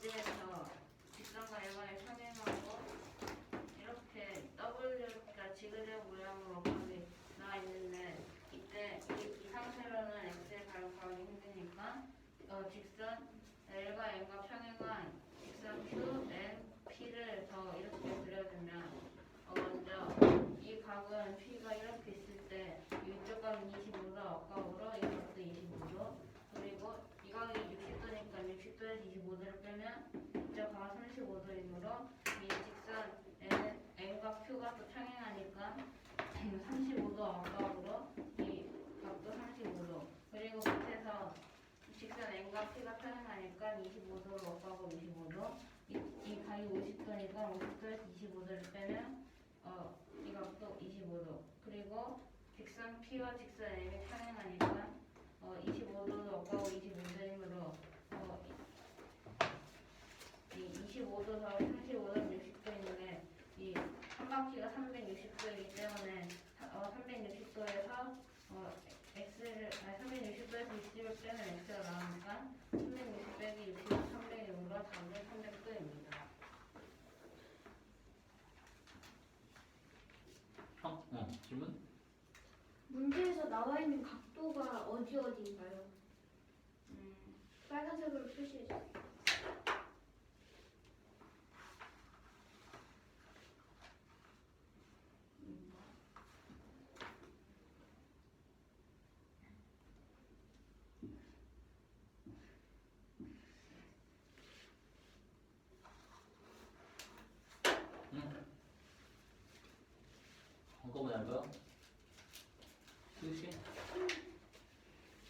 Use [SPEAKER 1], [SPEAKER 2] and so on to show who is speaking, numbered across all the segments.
[SPEAKER 1] 문제에서 직선과 일반을 평행하고 이렇게 W가 지그재그 모양으로 각이 나와 있는데 이때 이 상태로는 X의 값을 구하기 힘드니까 직선 L과 N과 평행한 직선 Q, N, P를 더 이렇게 그려주면 먼저 이 각은 P가 이렇게 있을 때 이쪽 각은 25도 앞각으로 이 각도 25도 그리고 이 각이 60도니까 60도에서 25도를 빼면 이쪽 각은 35도이므로 이 직선 N과 Q가 또 평행하니까 35도 앞각으로 이 각도 35도 그리고 밑에서 직선 N과 P가 평행하니까 25도로 앞각으로 25도 이 각이 50도니까 50도에서 25도를 빼면 이 각도 25도 그리고 직선 P와 직선 M이 평행하니까 25도도 없고 25도이므로 이 25도 더하기 35도는 60도인데 이 한 바퀴가 360도이기 때문에 360도에서 X를 360도에서 60을 빼면 X가 나오니까 360 빼기 60, 300이므로 답은 300도입니다.
[SPEAKER 2] 질문?
[SPEAKER 3] 문제에서 나와 있는 각도가 어디인가요? 빨간색으로 표시해 주세요.
[SPEAKER 2] 한꺼번에 할까요? 수시?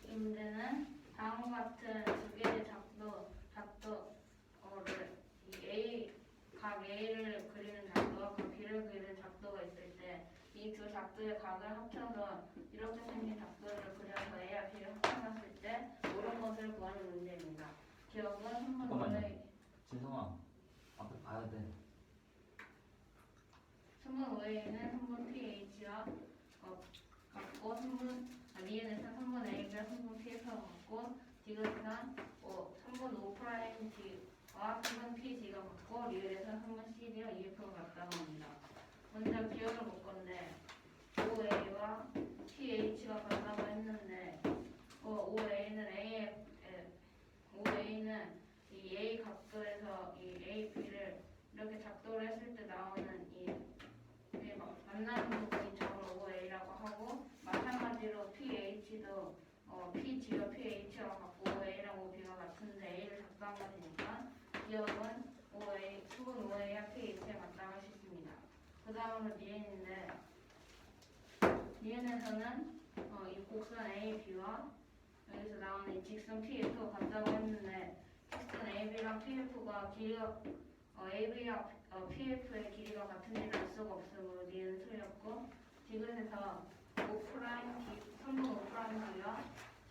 [SPEAKER 1] 이 문제는 다음과 같은 두 개의 작도를 각 A를 그리는 작도와 각 B를 그리는 작도가 있을 때 이 두 작도의 각을 합쳐서 이렇게 생긴 작도를 그려서 A와 B를 합쳐놨을 때 옳은 것을 구하는 문제입니다. 기억은 한번
[SPEAKER 2] 잠깐만요. 진성아, 앞에 봐야 돼.
[SPEAKER 1] 선분 Oa는 선분 PH와 같고 리은에서 선분 A가 선분 PF와 같고 디귿에서 선분 O'D와 선분 PG가 같고 리을에서 선분 CD와 EF가 같다고 합니다. 먼저 기억을 볼 건데 OA와 PH가 같다고 했는데 OA는 이 A 각도에서 이 A, B를 이렇게 작도를 했을 때 나오는 이 만나는 부분이 저걸 OA라고 하고 마찬가지로 PH도 PG와 PH와 같고 OA랑 OB가 같은데 A를 작도한 것이니까 기억은 수분 OA와 PH에 맞다고 할 수 있습니다. 그 다음으로 리은인데 리은에서는 이 곡선 AB와 여기서 나오는 이 직선 PF가 같다고 했는데 직선 AB랑 PF가 길이가 AB와 PF의 길이가 같은지를 알 수가 없으므로 리은 틀렸고 디귿에서 선분 O'D와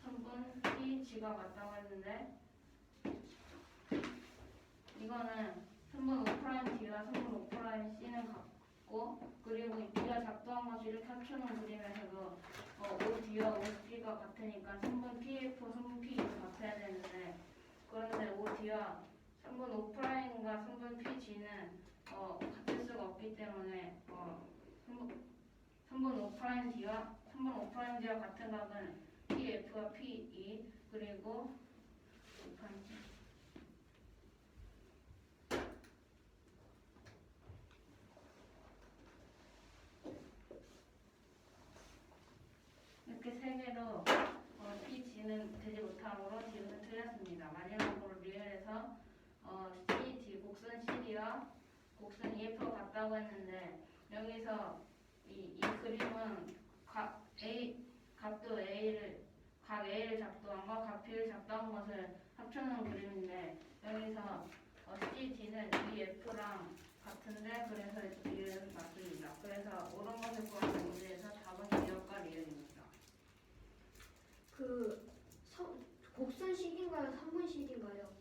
[SPEAKER 1] 선분 PG가 같다고 했는데 이거는 선분 O'D와 선분 O'C는 같고 그리고 B가 작도한 것을 이렇게 합쳐놓은 그림에서도 OD와 OC가 같으니까 선분 PF, 선분 PG가 같아야 되는데 그런데 OD와 선분 O'과 선분 PG는 같을 수가 없기 때문에 선분 O'D와 선분 O'D와 같은 각은 PF와 PE 그리고 이렇게 세 개로 PG는 되지 못하므로 D는 틀렸습니다. 마지막으로 리을에서 CD, 곡선 CD와 곡선 EF가 같다고 했는데 여기서 이 그림은 각 A를 작도한 것, 각 B를 작도한 것을 합쳐놓은 그림인데 여기서 CD는 EF랑 같은데 그래서 리을은 맞습니다. 그래서 옳은 것을 구하는 문제에서 답은 기억과 리을입니다.
[SPEAKER 3] 곡선 CD인가요? 선분 CD인가요?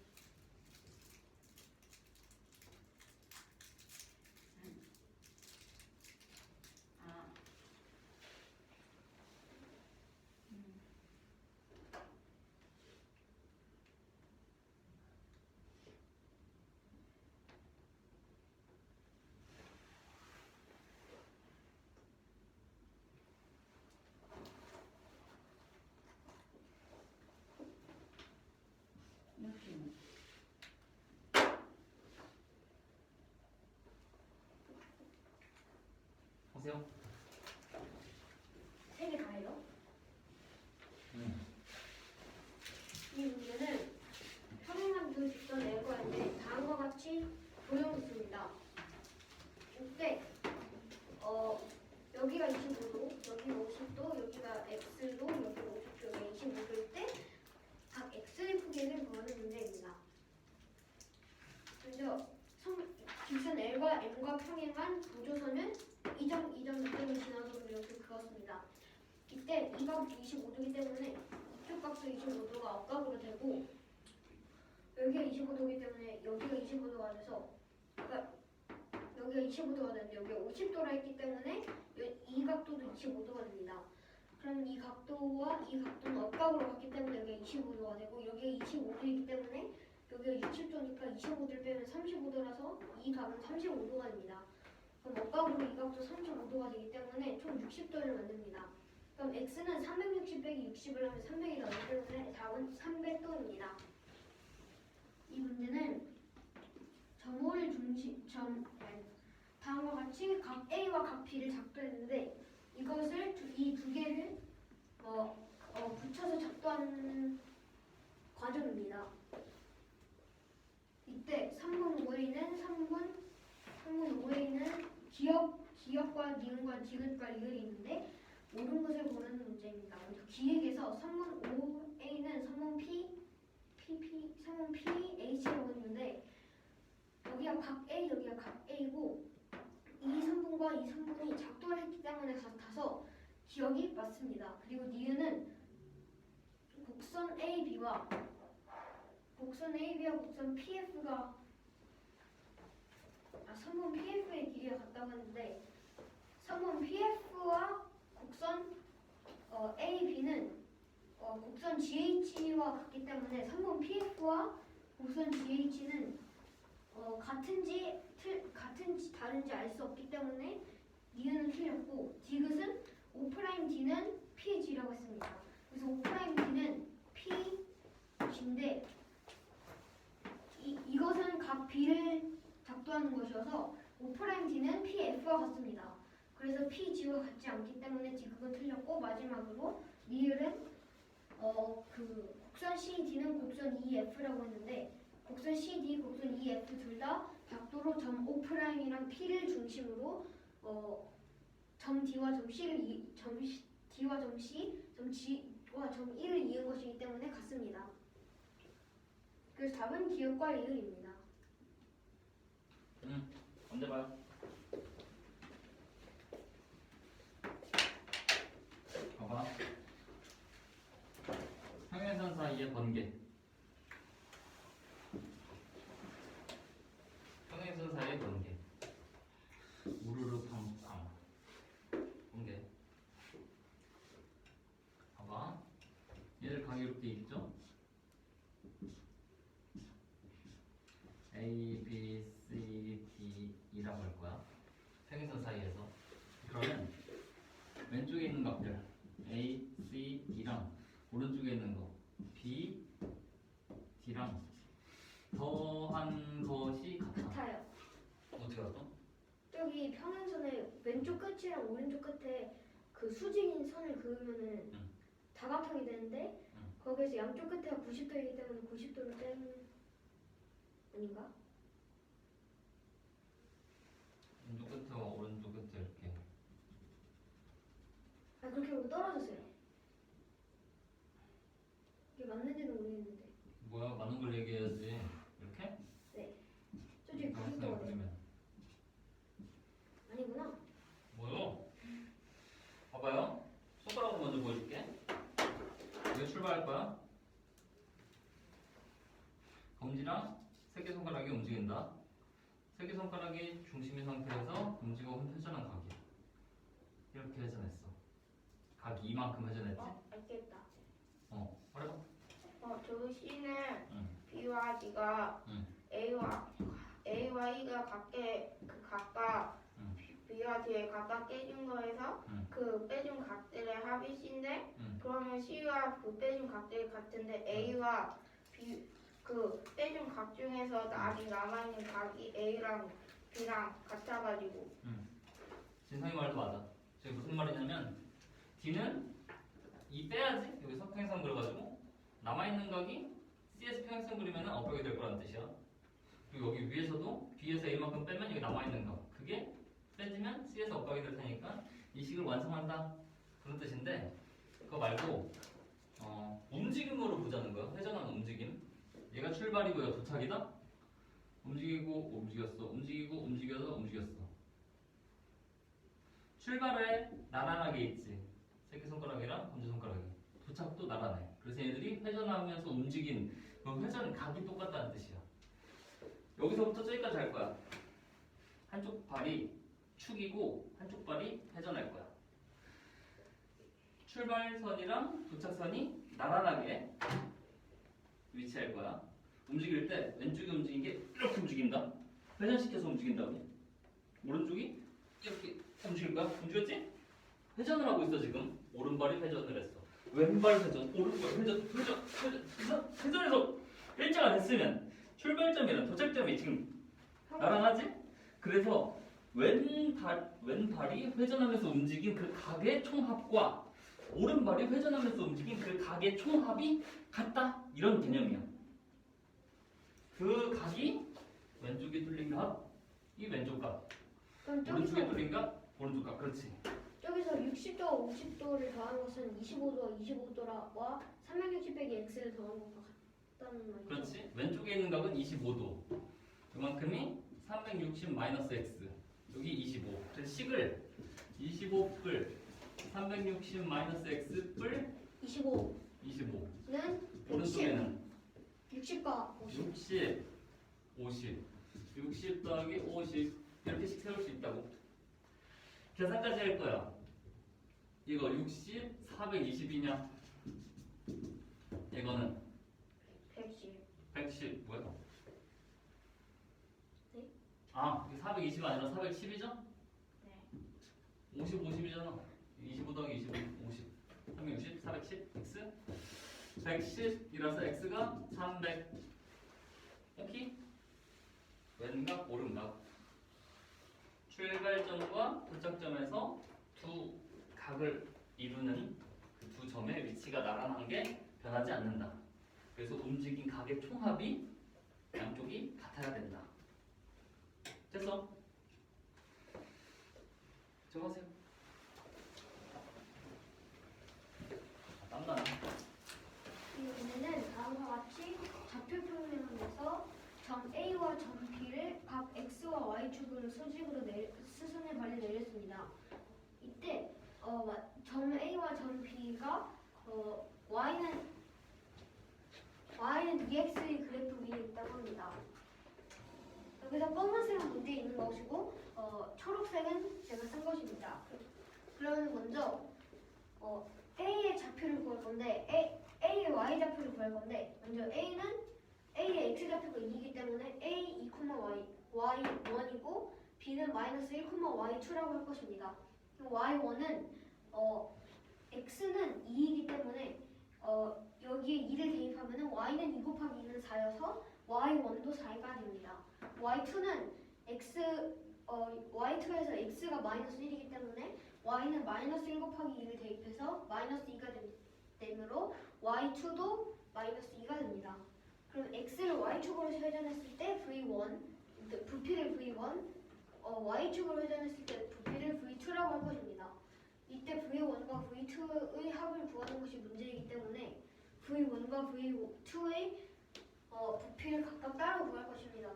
[SPEAKER 2] 하세요.
[SPEAKER 3] 3개 다예요?
[SPEAKER 2] 응.
[SPEAKER 3] 이 문제는 평행한 두 직선 L과인데 다음과 같이 보여줬습니다. 이때 여기가 25도, 여기 50도, 여기가 X도, 여기 50도, 여기 25도일 때 각 X의 크기를 구하는 문제입니다. 먼저 직선 L과 M과 평행한 보조선은 2점, 2점, 2점을 지나서 이렇게 그었습니다. 이때 이 각이 25도이기 때문에 이쪽 각도 25도가 억각으로 되고 여기가 25도이기 때문에 여기가 25도가 돼서 그러니까 여기가 25도가 되는데 여기가 50도라 했기 때문에 이 각도도 25도가 됩니다. 그럼 이 각도와 이 각도는 억각으로 갔기 때문에 여기가 25도가 되고 여기가 25도이기 때문에 여기가 60도니까 25도를 빼면 35도라서 이 각은 35도가 됩니다. 그럼 억각으로 이 각도 35도가 되기 때문에 총 60도를 만듭니다. 그럼 x는 360 빼기 60을 하면 300이 나오기 때문에 답은 300도입니다. 이 문제는 점호를 다음과 같이 각 A와 각 B를 작도했는데 이것을 이 두 개를 붙여서 작도하는 과정입니다. 이때 3분 5A는 기역과 니은과 디귿과 리을이 있는데 옳은 것을 고르는 문제입니다. 먼저 기획에서 3분 5A는 3분 PH라고 했는데 여기가 각 A, 여기가 각 A고 이 3분과 이 3분이 작도를 했기 때문에 같아서 기억이 맞습니다. 그리고 니은은 곡선 AB와 곡선 PF가 3번 PF의 길이가 같다고 했는데 3번 PF와 곡선 AB는 곡선 GH와 같기 때문에 3번 PF와 곡선 GH는 같은지 다른지 알 수 없기 때문에 니은은 틀렸고 디귿은 O'D는 PG라고 했습니다. 그래서 O'D는 PG인데 이것은 각 B를 작도하는 것이어서 O'D는 PF와 같습니다. 그래서 PG와 같지 않기 때문에 디귿은 틀렸고 마지막으로 리을은 곡선 CD는 곡선 EF라고 했는데 곡선 CD, 곡선 EF 둘 다 각도로 점 O'이랑 P를 중심으로 점 D와 점 C를 점 D와 점 C, 점 G와 점 E를 이은 것이기 때문에 같습니다. 그래서 답은 기역과 리을입니다.
[SPEAKER 2] 언제 봐요? 봐봐. 평행선 사이의 번개. 평행선 사이의 번개. 우르르 팡팡. 번개. 봐봐. 얘를 각이 이렇게 있죠? A, B, C, D, E라고 할 거야. 평행선 사이에서. 그러면 왼쪽에 있는 값들 A, C, E랑 오른쪽에 있는 거 B, D랑 더한 것이 같아.
[SPEAKER 3] 같아요.
[SPEAKER 2] 어떻게 알았어?
[SPEAKER 3] 여기 평행선의 왼쪽 끝이랑 오른쪽 끝에 그 수직인 선을 그으면은 다각형이 되는데 거기에서 양쪽 끝에가 90도이기 때문에 90도를 뺀 아닌가?
[SPEAKER 2] 왼쪽 끝에와 오른쪽 끝에 이렇게.
[SPEAKER 3] 그렇게 보고 떨어졌어요. 이게 맞는지는 모르겠는데.
[SPEAKER 2] 뭐야, 맞는 걸 얘기해야지. 이렇게?
[SPEAKER 3] 네. 저쪽에
[SPEAKER 2] 평행선을
[SPEAKER 3] 90도가 돼요.
[SPEAKER 2] 그리면
[SPEAKER 3] 아니구나.
[SPEAKER 2] 뭐요? 봐봐요. 손가락으로 먼저 보여줄게. 이거 출발할 거야. 검지랑 새끼손가락이 움직인다. 새끼손가락이 중심인 상태에서 검지가 회전한 각이야. 이렇게 회전했어. 각이 이만큼 회전했지?
[SPEAKER 3] 알겠다.
[SPEAKER 2] 말해봐.
[SPEAKER 4] 저 C는
[SPEAKER 2] 응.
[SPEAKER 4] B와 D가
[SPEAKER 2] 응.
[SPEAKER 4] A와 E가 각각
[SPEAKER 2] 응.
[SPEAKER 4] B와 D에 각각 깨준 거에서
[SPEAKER 2] 응.
[SPEAKER 4] 그 빼준 각들의 합이 C인데
[SPEAKER 2] 응.
[SPEAKER 4] 그러면 C와 그 빼준 각들이 같은데 A와 B 그 빼준 각 중에서 아직 남아있는 각이 A랑 B랑 같아가지고
[SPEAKER 2] 진성이 말도 맞아. 저게 무슨 말이냐면 D는 E 빼야지. 여기서 평행선 그려가지고 남아있는 각이 C에서 평행선 그리면 어벽이 될 거라는 뜻이야. 그리고 여기 위에서도 B에서 A만큼 빼면 여기 남아있는 각 그게 빼지면 C에서 엇각이 될 테니까 이 식을 완성한다 그런 뜻인데 그거 말고 움직임으로 보자는 거야. 회전한 움직임. 얘가 출발이고 얘가 도착이다. 움직이고 움직였어. 움직이고 움직여서 움직였어. 출발에 나란하게 있지. 새끼손가락이랑 검지손가락이. 도착도 나란해. 그래서 얘들이 회전하면서 움직인 그 회전 각이 똑같다는 뜻이야. 여기서부터 저기까지 할 거야. 한쪽 발이 축이고 한쪽 발이 회전할 거야. 출발선이랑 도착선이 나란하게 위치할 거야. 움직일 때 왼쪽이 움직인 게 이렇게 움직인다. 회전시켜서 움직인다고. 오른쪽이 이렇게 움직일 거야. 움직였지? 회전을 하고 있어 지금. 오른발이 회전을 했어. 왼발 회전, 오른발 회전해서 일자가 됐으면 출발점이랑 도착점이 지금 나란하지? 그래서 왼발이 회전하면서 움직인 그 각의 총합과 오른발이 회전하면서 움직인 그 각의 총합이 같다. 이런 개념이야. 그 각이 왼쪽에 뚫린 각, 이 왼쪽 각.
[SPEAKER 3] 그럼
[SPEAKER 2] 오른쪽에
[SPEAKER 3] 저기서
[SPEAKER 2] 뚫린 각, 오른쪽 각. 그렇지.
[SPEAKER 3] 60도와 50도를 더한 것은 25도와 25도와 360 빼기 x를 더한 것과 같다는 말이죠.
[SPEAKER 2] 그렇지. 왼쪽에 있는 각은 25도. 그만큼이 360 마이너스 x. 여기 25. 그래서 식을 25뿔 360 마이너스 x 뿔
[SPEAKER 3] 25는
[SPEAKER 2] 25. 오른쪽에는
[SPEAKER 3] 60과 50.
[SPEAKER 2] 60, 50. 60 더하기 50. 이렇게씩 세울 수 있다고. 계산까지 할 거야. 이거 60, 420이냐? 이거는
[SPEAKER 3] 110.
[SPEAKER 2] 110 뭐야?
[SPEAKER 3] 네?
[SPEAKER 2] 아, 420 아니라 410이죠?
[SPEAKER 3] 네.
[SPEAKER 2] 50, 50이잖아. 25 더하기 25, 50. 360, 410, x. 110이라서 x가 300. 오케이? 왼각, 오른각. 출발점과 도착점에서 두 각을 이루는 그 두 점의 위치가 나란한 게 변하지 않는다. 그래서 움직인 각의 총합이 양쪽이 같아야 된다. 됐어? 적어보세요. 땀나네.
[SPEAKER 3] 이 문제는 다음과 같이 좌표 평면에서 점 A와 점 B를 각 X와 Y축으로 수직으로 수선에 발리 내렸습니다. 이때 점 A와 점 B가 Y는 EX의 그래프 위에 있다고 합니다. 여기서 검은색은 문제 있는 것이고 초록색은 제가 쓴 것입니다. 그러면 먼저 A의 좌표를 구할 건데 A의 Y 좌표를 구할 건데 먼저 A는 A의 X 좌표가 2이기 때문에 A 2, Y 1이고 B는 마이너스 1, Y 2라고 할 것입니다. Y1은 X는 2이기 때문에 여기에 2를 대입하면 Y는 2 곱하기 2는 4여서 Y1도 4가 됩니다. Y2는 Y2에서 X가 마이너스 1이기 때문에 Y는 마이너스 1 곱하기 2를 대입해서 마이너스 2가 되므로 Y2도 마이너스 2가 됩니다. 그럼 X를 Y축으로 회전했을 때 V1, 부피를 V1, Y축으로 회전했을 때 부피를 V2라고 할 것입니다. 이때 V1과 V2의 합을 구하는 것이 문제이기 때문에 V1과 V2의 부피를 각각 따로 구할 것입니다.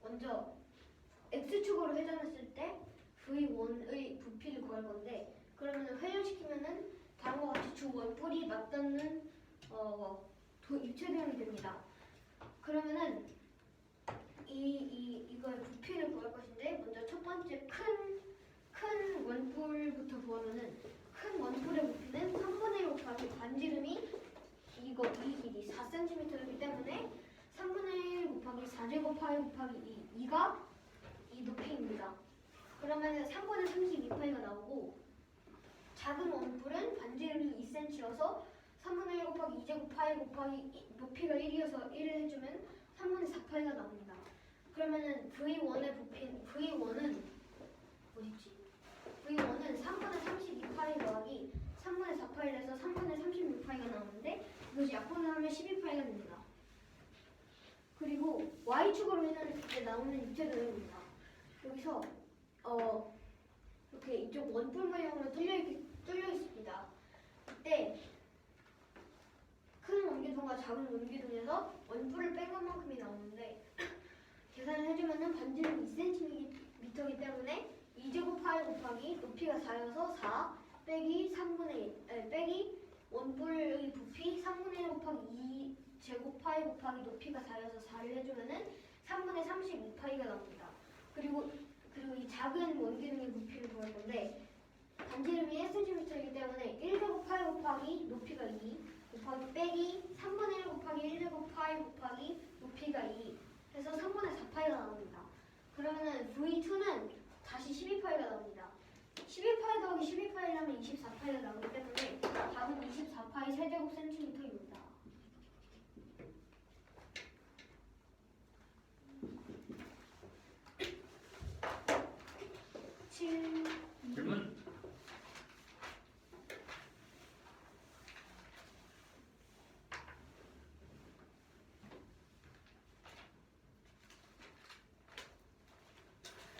[SPEAKER 3] 먼저 X축으로 회전했을 때 V1의 부피를 구할 건데 그러면 회전시키면은 다음과 같이 주 원뿔이 맞닿는 입체도형이 됩니다. 그러면은 이거의 부피를 구할 것인데 먼저 첫 번째 큰 원뿔부터 구하면은 큰 원뿔의 부피는 3분의 1 곱하기 반지름이 이 길이 4cm이기 때문에 3분의 1 곱하기 4제곱파이 곱하기 2가 이 높이입니다. 그러면 3분의 32파이가 나오고 작은 원뿔은 반지름이 2cm여서 3분의 1 곱하기 2제곱파이 곱하기 높이가 1이어서 1을 해주면 3분의 4파이가 나옵니다. 그러면은 V1의 부피, V1은 y축으로 회전했을 때 나오는 입체 도형입니다. 여기서 이렇게 이쪽 원뿔 모양으로 뚫려 있습니다. 이때 큰 원기둥과 작은 원기둥에서 원뿔을 뺀 것만큼이 나오는데 계산을 해주면은 반지름이 2cm이기 때문에 2제곱 파이 곱하기 높이가 4여서 4 빼기 3분의 1 빼기 원뿔의 부피 3분의 1 곱하기 2제곱 파이 곱하기 높이가 4여서 4를 해주면은 3분의 32파이가 나옵니다. 그리고 이 작은 원기둥의 부피를 구할 건데 반지름이 1cm이기 때문에 1제곱 파이 곱하기 높이가 2 곱하기 빼기 3분의 1 곱하기 1제곱 파이 곱하기 높이가 2 해서 3분의 4파이가 나옵니다. 그러면은 V2는 다시 12파이가 나옵니다. 12파이 더하기 12파이라면 24파이가 나오기 때문에 답은 24파이 세제곱 센티미터입니다.
[SPEAKER 2] 질문?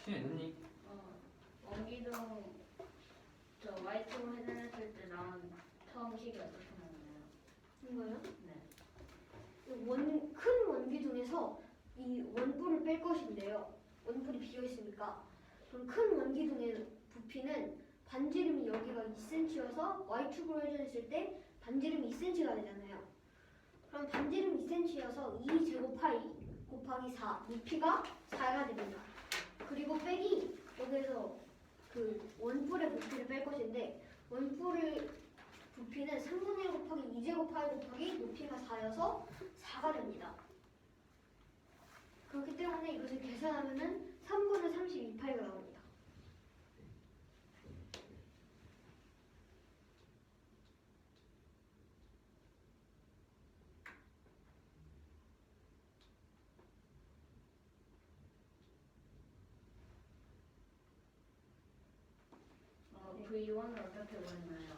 [SPEAKER 2] 신혜선님?
[SPEAKER 1] 원기둥 저 Y축으로 회전했을 때 나온 처음식이 어떻게 나오나요?
[SPEAKER 3] 이거요?
[SPEAKER 1] 네.
[SPEAKER 3] 큰 원기둥에서 이 원뿔을 뺄 것인데요. 원뿔이 비어 있으니까. 그럼 큰 원기둥의 부피는 반지름이 여기가 2cm여서 y축으로 회전했을 때 반지름이 2cm가 되잖아요. 그럼 반지름 2cm여서 2제곱 파이 곱하기 4 높이가 4가 됩니다. 그리고 빼기 여기에서 그 원뿔의 부피를 뺄 것인데 원뿔의 부피는 3분의 1 곱하기 2제곱 파이 곱하기 높이가 4여서 4가 됩니다. 그렇기 때문에 이것을 계산하면은 3분의 32파이가 나옵니다.
[SPEAKER 1] V1은 어떻게 보이나요?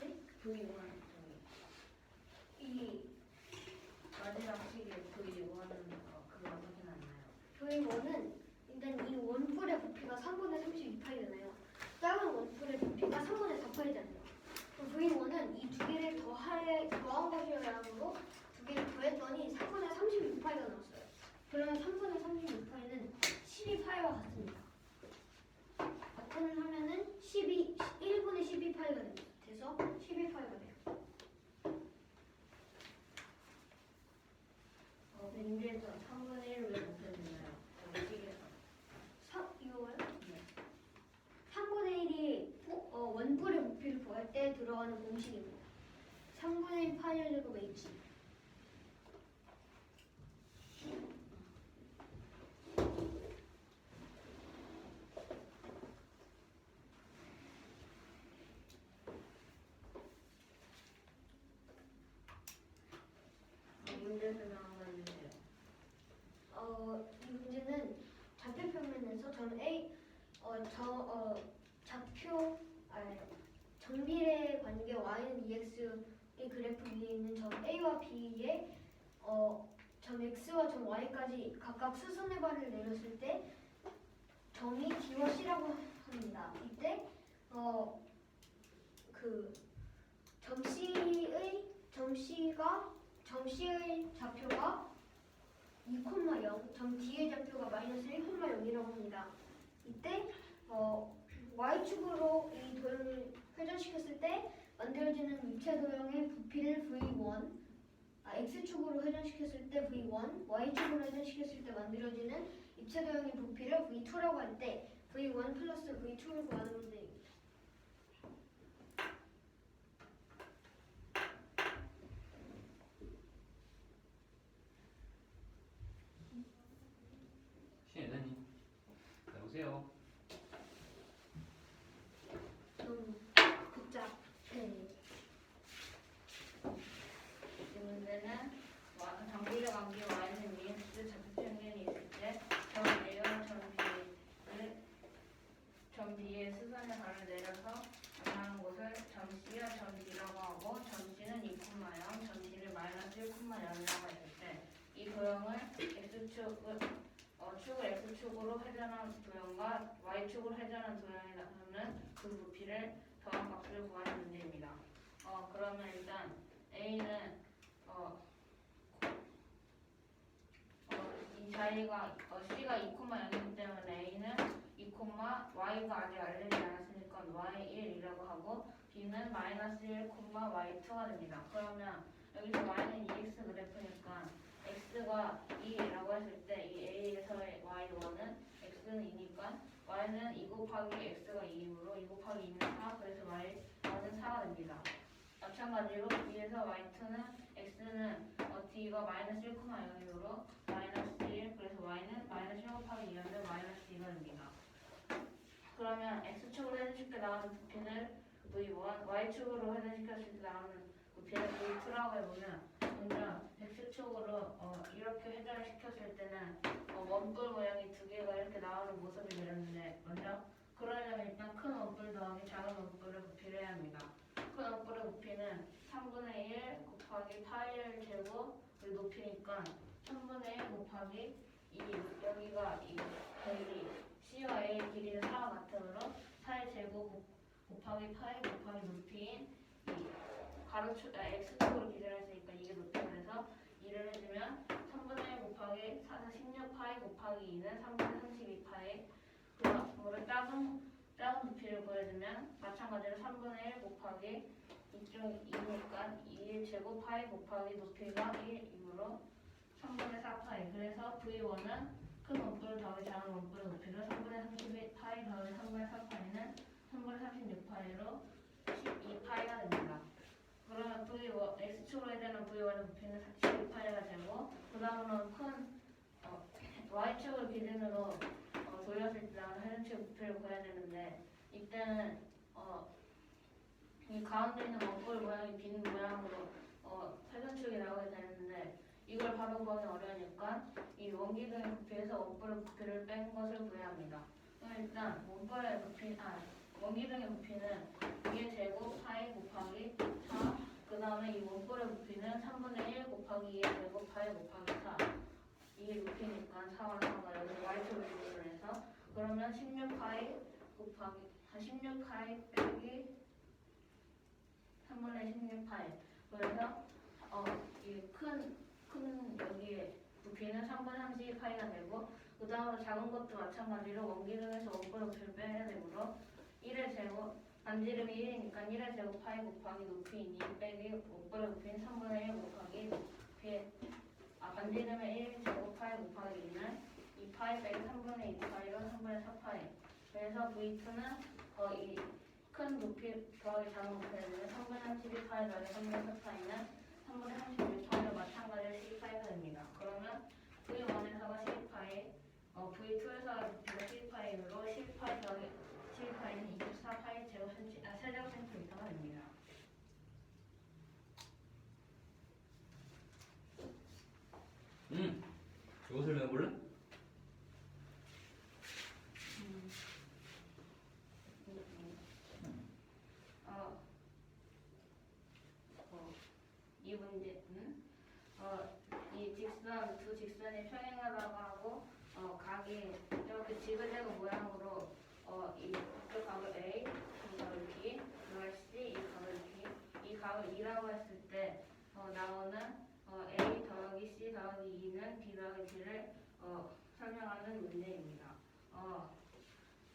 [SPEAKER 3] 네?
[SPEAKER 1] V1
[SPEAKER 3] 이
[SPEAKER 1] 마지막 식의 V1은 그거 어떻게 나나요?
[SPEAKER 3] V1은 일단 이 원뿔의 부피가 3분의 32파이잖아요. 작은 원뿔의 부피가 3분의 4파이잖아요. 그럼 V1은 이 두 개를 더한 것이어야 하므로 두 개를 더했더니 3분의 32파이가 나왔어요. 그러면 3분의 32파이는 12파이와 같습니다. 같은 하면은 1분의 12파이가 됩니다. 돼서 12파이가 돼요.
[SPEAKER 1] 문제에서 3분의 1을 왜 못해주나요? 식에서.
[SPEAKER 3] 이거요?
[SPEAKER 1] 네.
[SPEAKER 3] 3분의 1이 원뿔의 부피를 구할 때 들어가는 공식입니다. 3분의 1 파이 제곱 h.
[SPEAKER 1] 문제에서 나온 거 주세요.
[SPEAKER 3] 이 문제는 좌표 평면에서 저는 정비례 관계 y는 ex의 그래프 위에 있는 점 a와 b에 점 x와 점 y까지 각각 수선의 발을 내렸을 때 점이 d와 c라고 합니다. 이때 점 C의 좌표가 2,0, 점 D의 좌표가 마이너스 1,0이라고 합니다. 이때 Y축으로 이 도형을 회전시켰을 때 만들어지는 입체 도형의 부피를 V1, X축으로 회전시켰을 때 V1, Y축으로 회전시켰을 때 만들어지는 입체 도형의 부피를 V2라고 할 때 V1 플러스 V2를 구하는 문제입니다.
[SPEAKER 2] 신혜선님? 나오세요.
[SPEAKER 3] 좀 복잡해.
[SPEAKER 1] 이 문제는 정비례 관계 y는 EX 좌표 평면이 있을 때 점 A와 점 B의 수선의 발을 내려서 만나는 곳을 점 C와 점 D라고 하고 점 C는 2,0, 점 D를 마이너스 1,0이라고 했을 때 이 도형을 축을 x축으로 회전한 도형과 y축으로 회전한 도형에 나타나는 그 부피를 더한 값을 구하는 문제입니다. 그러면 일단 a는 이 자리가 c가 2,0이기 때문에 a는 2, y가 아직 알려지지 않았으니까 y1이라고 하고 b는 마이너스 1, y2가 됩니다. 그러면 여기서 y는 2x 그래프니까 x가 2라고 했을 때 이 a에서의 y1은 x는 2니까 y는 2 곱하기 x가 2이므로 2 곱하기 2는 4, 그래서 y는 4가 됩니다. 마찬가지로 b에서 y2는 x는 d가 마이너스 1,0이므로 마이너스 1, 그래서 y는 마이너스 1 곱하기 2하면 마이너스 2가 됩니다. 그러면 x축으로 회전시켜 나오는 부피는 v1, y축으로 회전시켰을 때 나오는 부피는 v2라고 해보면 먼저 x축으로 이렇게 회전을 시켰을 때는 원뿔 모양이 두 개가 이렇게 나오는 모습이 되는데 먼저 그러려면 일단 큰 원뿔 더하기 작은 원뿔의 부피를 해야 합니다. 큰 원뿔의 부피는 3분의 1 곱하기 파이를 제곱 그리고 높이니까 3분의 1 곱하기 여기가 이 길이 C와 A의 길이는 4와 같으므로 4의 제곱 곱하기 파이 곱하기 높이인 x축으로 기준했으니까 이게 높이가 돼서 2를 해주면 3분의 1 곱하기 4는 16파이 곱하기 2는 3분의 32파이 그러므로 작은 부피를 구해주면 마찬가지로 3분의 1 곱하기 이쪽 2니까 2의 제곱 파이 곱하기 높이가 1이므로 3분의 4파이 그래서 V1은 큰 원뿔 더하기 작은 원뿔의 높이를 3분의 32파이 더하기 3분의 4파이는 3분의 36파이로 12파이가 됩니다. 그러면 x축으로 해되는 V1의 부피는 12파이가 되고 그 다음으로는 큰 y축을 기준으로 돌렸을 때 나오는 회전축 부피를 구해야 되는데 이때는 이 가운데 있는 원뿔 모양이 빈 모양으로 회전축이 나오게 되는데 이걸 바로 구하기 어려우니까 이 원기둥의 부피에서 원뿔의 부피를 뺀 것을 구해야 합니다. 그럼 일단 원기둥의 부피는 2의 제곱 파이 곱하기 4 그 다음에 이 원뿔의 부피는 3분의 1 곱하기 2의 제곱 파이 곱하기 4 이게 높이니까 4와 4가 여기서 y축을 기준으로 해서 그러면 16파이 곱하기 16파이 빼기 3분의 16파이 그래서 이 큰 여기에 부피는 3분의 32파이가 되고 그 다음으로 작은 것도 마찬가지로 원기둥에서 원뿔의 부피를 빼야 되므로 1의 제곱 반지름이 1이니까 1의 제곱 파이 곱하기 높이인 2 빼기 원뿔의 부피는 3분의 1 곱하기 높이에 반지름의 1 제곱 파이 곱하기 2는 2파이 빼기 3분의 2파이로 3분의 4파이 그래서 V2는 이 큰 높이 더하기 작은 높이를 내면 3분의 32파이 더하기 3분의 4파이는 3분의 36파이로 마찬가지로 12파이가 됩니다. 그러면 V1에서가 12파이 V2에서가 부피가 12파이로 12파이 더하기 12파이는 24파이 세제곱센티미터가 됩니다.
[SPEAKER 2] 이거 설명해볼래?
[SPEAKER 1] 이 문제는 두 직선이 평행하다고 하고 각이 이렇게 지그재그 모양으로 이 각을 A, 이 각을 B, 이 각을 C, 이 각을 D, 이 각을 2라고 했을 때 나오는 A 더하기 C 더하기 2는 B 더하기 D를 설명하는 문제입니다.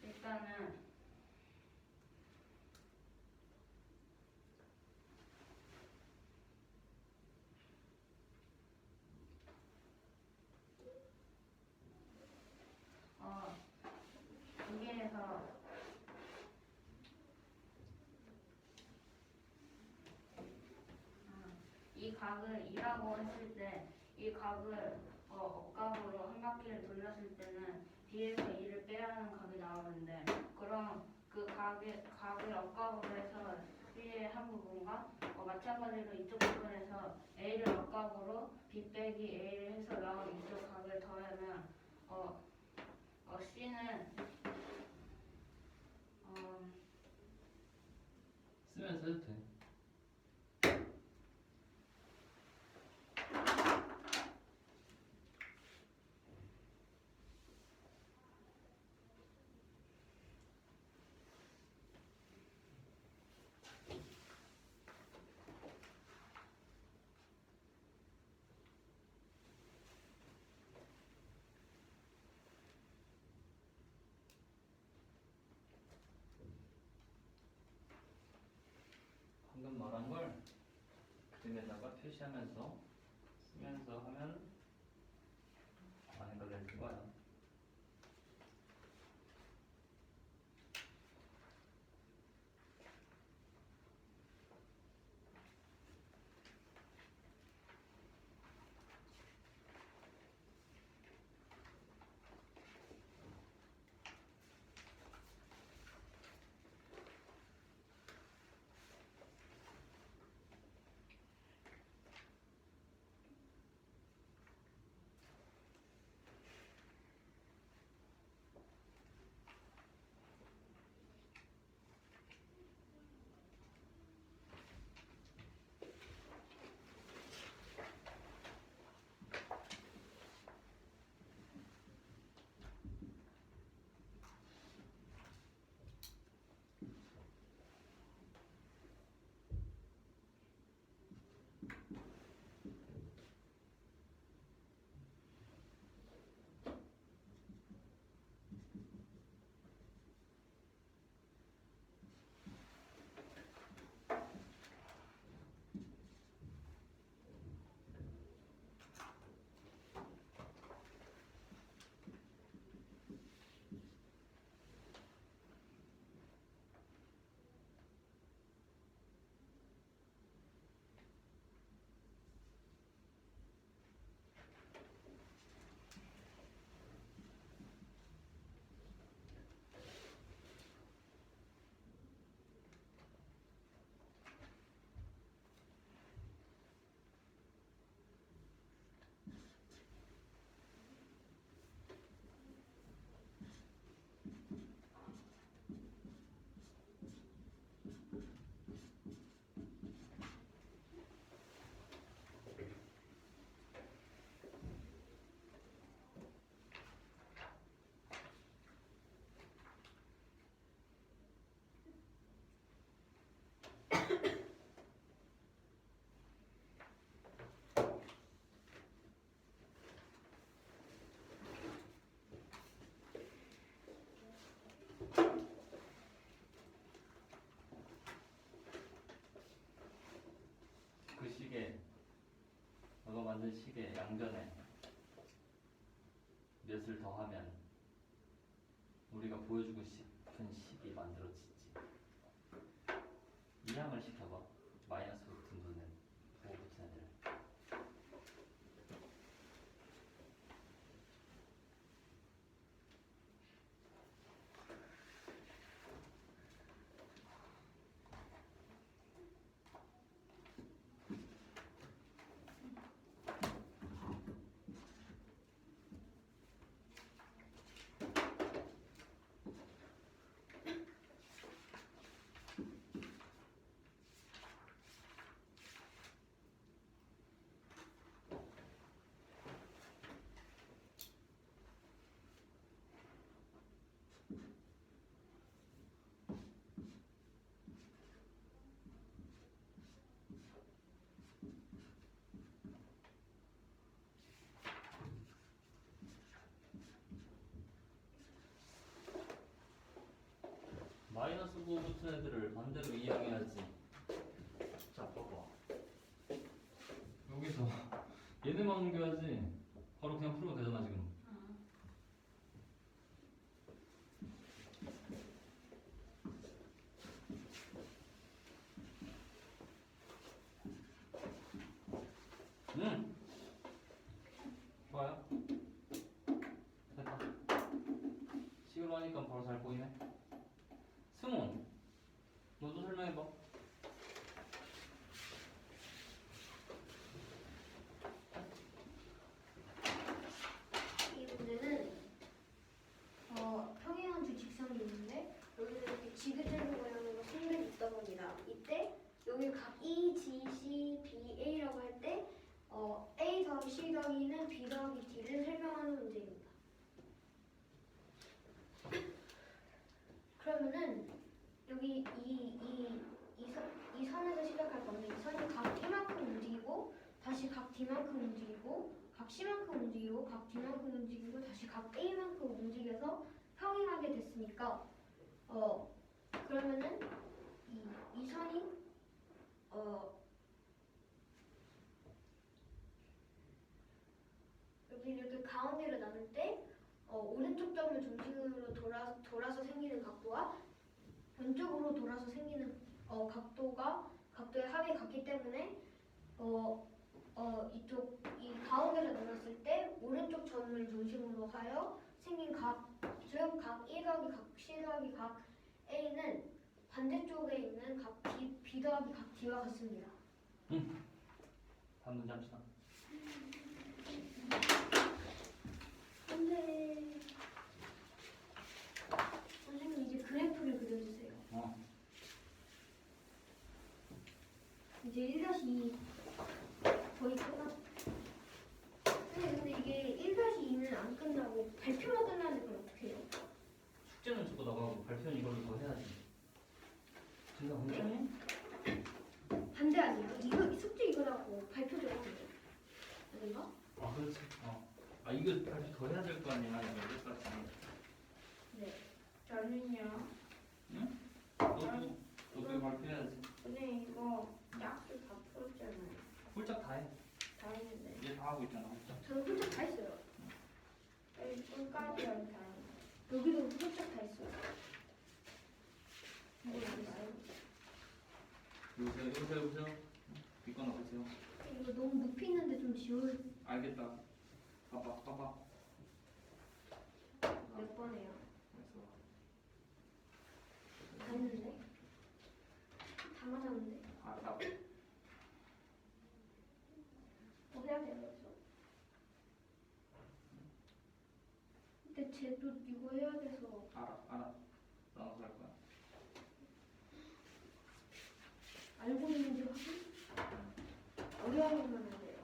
[SPEAKER 1] 일단은 여기에서 이 각을 2라고 했을 때 이 각을 억각으로 한 바퀴를 돌렸을 때는 D에서 2를 빼야 하는 각이 나오는데 그럼 그 각을 억각으로 해서 C의 한 부분과 마찬가지로 이쪽 부분에서 A를 억각으로 B 빼기 A를 해서 나온 이쪽 각을 더하면 C는
[SPEAKER 2] 쓰면 써도 돼. 쌤에다가 표시하면서 쓰면서 하면 많은 걸 낼 거야. 그 시계, 너가 만든 시계 양변에 몇을 더하면 우리가 보여주고 싶은 식이 만들어지지. 이항을 시켜봐. 마이너스 붙은 눈은 보호 붙은 애들. 마이너스 9 붙은 애들을 반대로 이항해야지. 자, 봐봐. 여기서 얘네만 옮겨야지. 바로 그냥 풀면 되잖아, 지금. 응. 좋아요. 됐다. 식으로 하니까 바로 잘 보이네. 승훈, 너도 설명해봐.
[SPEAKER 3] 이 문제는 평행한 두 직선이 있는데 여기는 이렇게 지그재그 모양으로 선들이 있다고 합니다. 이때 여기 각 E, G, C, B, A라고 할 때 A 더하기 C 더하기 E는 B 더하기 D를 설명하는 문제입니다. 그러면은 여기 이 선에서 시작할 건데 이 선이 각 E만큼 움직이고 다시 각 D만큼 움직이고 각 C만큼 움직이고 각 D만큼 움직이고 다시 각 A만큼 움직여서 평행하게 됐으니까 그러면은 이 선이 돌아서 생기는 각도와 왼쪽으로 돌아서 생기는 각도의 합이 같기 때문에 이쪽 이 가운데를 나눴을 때 오른쪽 점을 중심으로 하여 생긴 각, 즉 각 1 더하기 각 C 더하기 각 A는 반대쪽에 있는 각 B 더하기 각 D와 같습니다.
[SPEAKER 2] 다음 문제 합시다.
[SPEAKER 3] 근데 선생님 이제 그래프를 그려주세요. 이제 1-2 거의 끝났. 근데 이게 1-2는 안 끝나고 발표만 끝나는데 그럼 어떻게 해요?
[SPEAKER 2] 숙제는 저거 나가고 발표는 이걸로 더 해야지. 진짜 공정해?
[SPEAKER 3] 반대 아니에요? 이거 숙제 이거라고 발표 적어야 돼요. 아닌가?
[SPEAKER 2] 아 그렇지. 아 이거 발표 더 해야 될 거 아니야. 이거 여기까지.
[SPEAKER 3] 네.
[SPEAKER 4] 저는요.
[SPEAKER 2] 응? 너도 이거 발표해야지.
[SPEAKER 4] 근데 이거 약수 다 풀었잖아요.
[SPEAKER 2] 홀짝 다 해.
[SPEAKER 4] 다 했는데.
[SPEAKER 2] 이제 다 하고 있잖아. 홀짝.
[SPEAKER 3] 저는 훌쩍 다 했어요.
[SPEAKER 4] 여기 끝까지 다 했는데.
[SPEAKER 3] 여기도 훌쩍 다 했어요. 이거 어디 있어요?
[SPEAKER 2] 여보세요. 이거나 보세요.
[SPEAKER 3] 이거 너무 높이 있는데 좀 지울
[SPEAKER 2] 알겠다. 봐봐.
[SPEAKER 3] 몇 번이에요?
[SPEAKER 2] 그래서
[SPEAKER 3] 다 했는데? 다 맞았는데?
[SPEAKER 2] 알아.
[SPEAKER 3] 뭐 해야 돼요, 그래서? 근데 쟤도 이거 해야 돼서
[SPEAKER 2] 알아. 나눠서 할 거야.
[SPEAKER 3] 알고 있는지 확인? 어려워하면 안 돼요.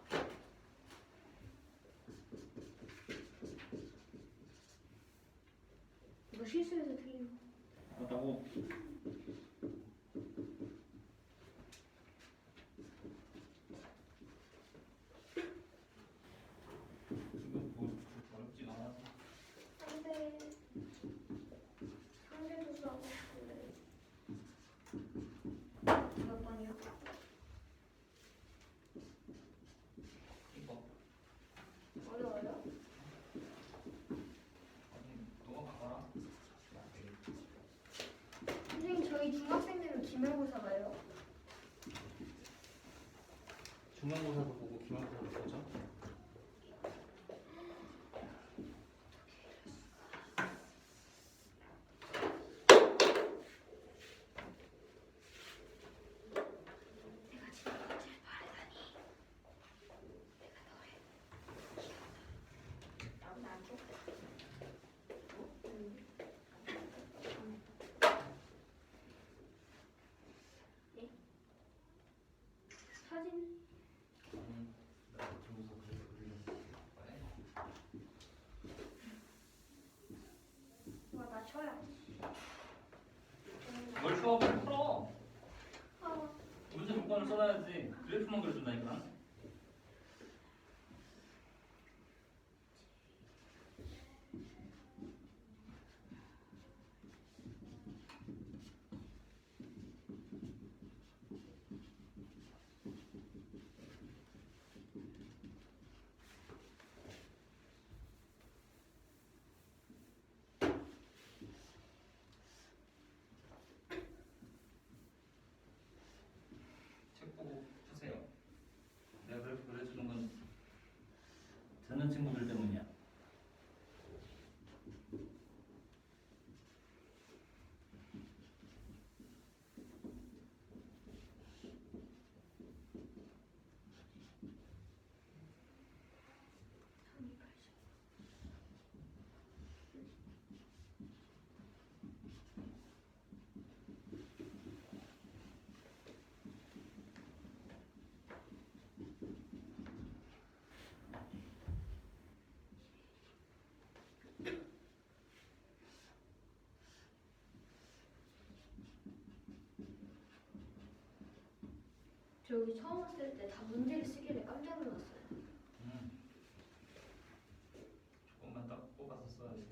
[SPEAKER 3] 이거 실수해서 틀린 거.
[SPEAKER 2] 맞다고. 이거 뭐 어렵지가 않아서.
[SPEAKER 3] 상대도 수하고 몇 번이요?
[SPEAKER 2] 이거.
[SPEAKER 3] 어려워요?
[SPEAKER 2] 아니 너가 봐라.
[SPEAKER 3] 선생님 저희 중학생들은 기말고사 봐요.
[SPEAKER 2] 중간고사도 보고 기말고사도 보죠.
[SPEAKER 3] 내가 진짜 제일 바라다니. 내가 너의
[SPEAKER 4] 나도 안 줘.
[SPEAKER 3] 사진
[SPEAKER 2] 나 중고사 그래서 그리려고.
[SPEAKER 3] 이거 맞춰야지.
[SPEAKER 2] 뭘 수업을 풀어?
[SPEAKER 3] 아,
[SPEAKER 2] 문제 조건을 써놔야지. 그래프만 그려준다니까. 책 보고 푸세요. 내가 그래프 그려주는 건 듣는 친구들 때문이야.
[SPEAKER 3] 저 여기 처음 왔을 때 다 문제를 쓰길래 깜짝 놀랐어요.
[SPEAKER 2] 조금만 딱 뽑아서 써야지.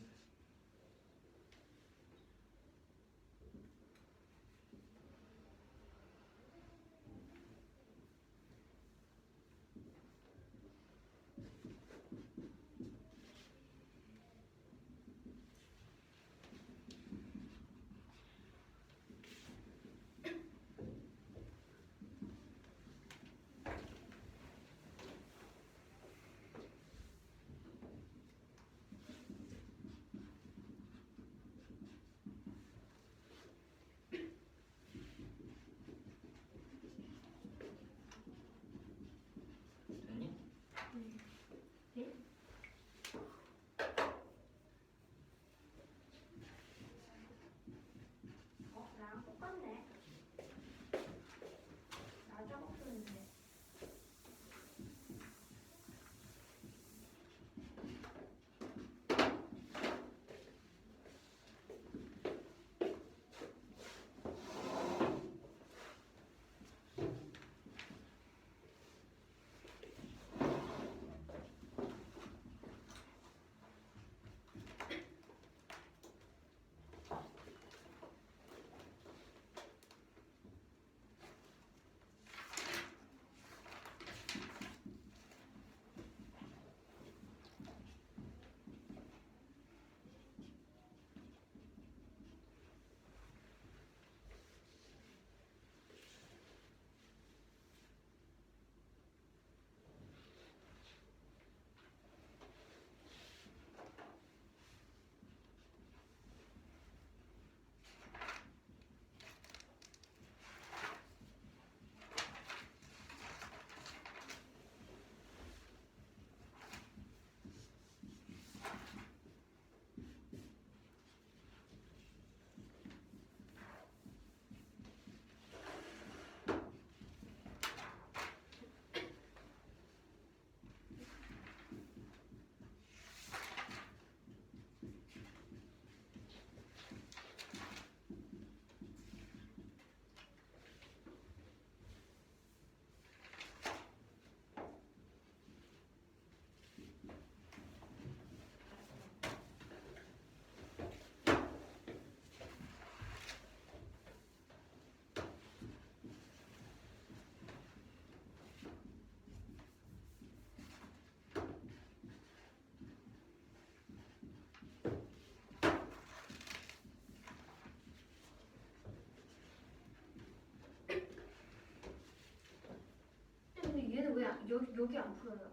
[SPEAKER 3] 여기 안 풀어요?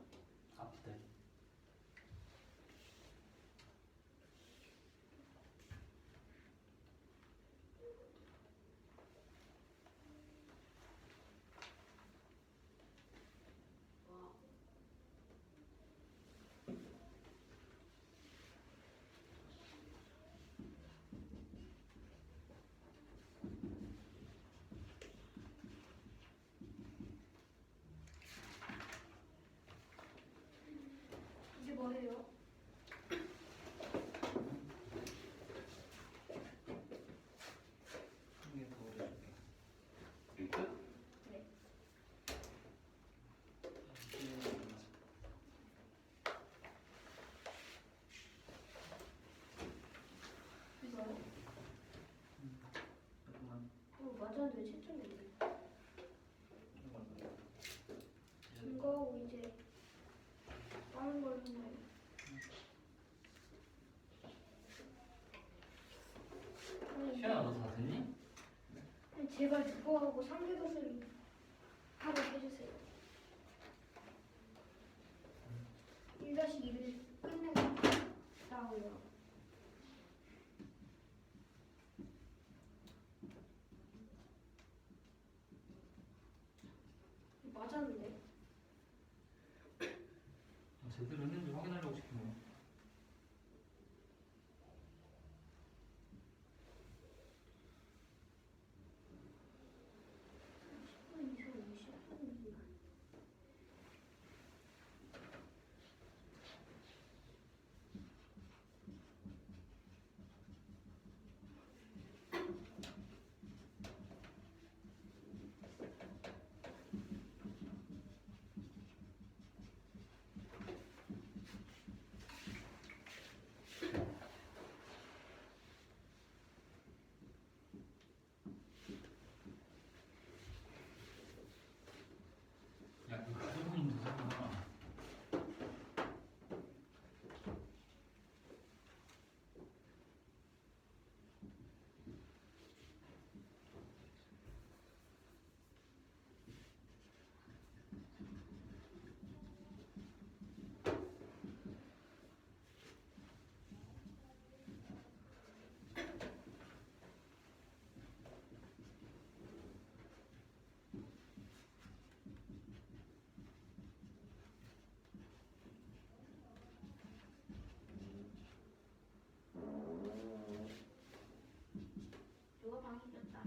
[SPEAKER 2] 앞에.
[SPEAKER 3] 이제 뭐예요?
[SPEAKER 2] 이게 더 오래 줄게. 끝?
[SPEAKER 3] 네. 이거요?
[SPEAKER 2] 조금만.
[SPEAKER 3] 맞았는데 왜 채점인데? 이거 이제 다른 걸 했네.
[SPEAKER 2] 시연아 너 다 됐니?
[SPEAKER 3] 제발 그거하고 상대도서를 하고 해주세요. 1-1을 끝내고 맞았는데?
[SPEAKER 2] 제대로 했는지 확인하려고 시킨 거야. 야, 이거 가지고 있는 거잖아.
[SPEAKER 1] 누가 방귀 꼈다.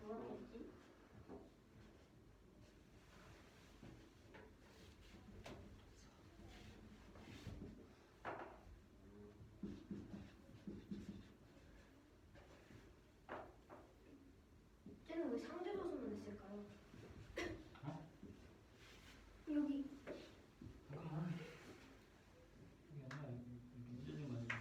[SPEAKER 1] 누가 꼈지?
[SPEAKER 3] 쟤는 왜 상대도서만 했을까요?
[SPEAKER 2] 어?
[SPEAKER 3] 여기
[SPEAKER 2] 잠깐만. 이게 아니라 문제 좀 가지고.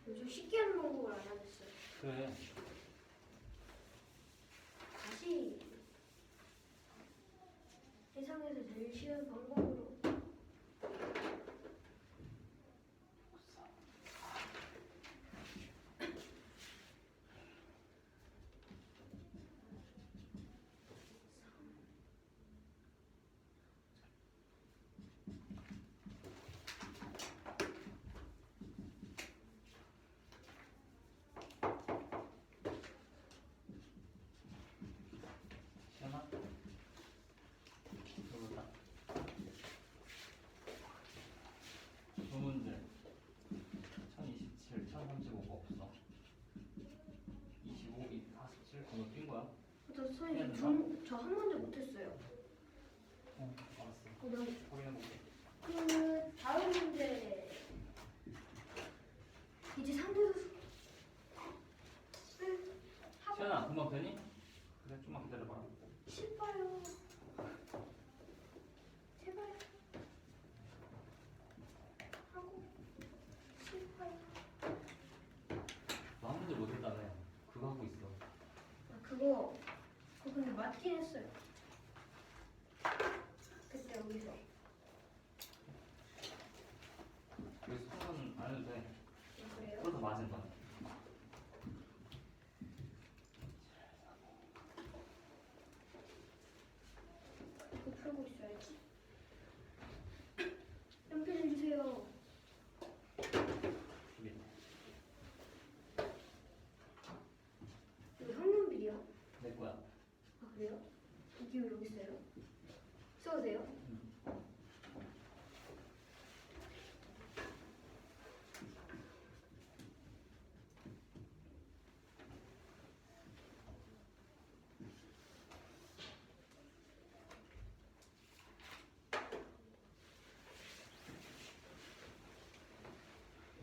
[SPEAKER 3] 선생님 요즘 쉽게 하는 방법을 알려줬어요.
[SPEAKER 2] 그래.
[SPEAKER 3] 다시 세상에서 제일 쉬운 방법으로
[SPEAKER 2] 시연아. 이거 다
[SPEAKER 3] 저 한 문제 못했어요.
[SPEAKER 2] 알았어.
[SPEAKER 3] 그럼
[SPEAKER 2] 확인해볼게.
[SPEAKER 3] 그 다음 문제 이제 상대수 하고
[SPEAKER 2] 시연아, 금방 되니? 그래, 좀만 기다려봐.
[SPEAKER 3] 싶어요. 제발 하고 싶어요.
[SPEAKER 2] 너 한 문제 못했다며. 그거 하고 있어.
[SPEAKER 3] 그거 근데 맞긴 했어요. 그때 여기서
[SPEAKER 2] 여기 수학은 안 해도 돼.
[SPEAKER 3] 그래요?
[SPEAKER 2] 그래서 맞은 거야.
[SPEAKER 3] 이거 풀고 있어야지. 연필 좀 주세요.
[SPEAKER 2] 이게
[SPEAKER 3] 이거 형연필이요?
[SPEAKER 2] 내 거야.
[SPEAKER 3] 아 그래요? 이게 왜 여기 있어요? 써도 돼요?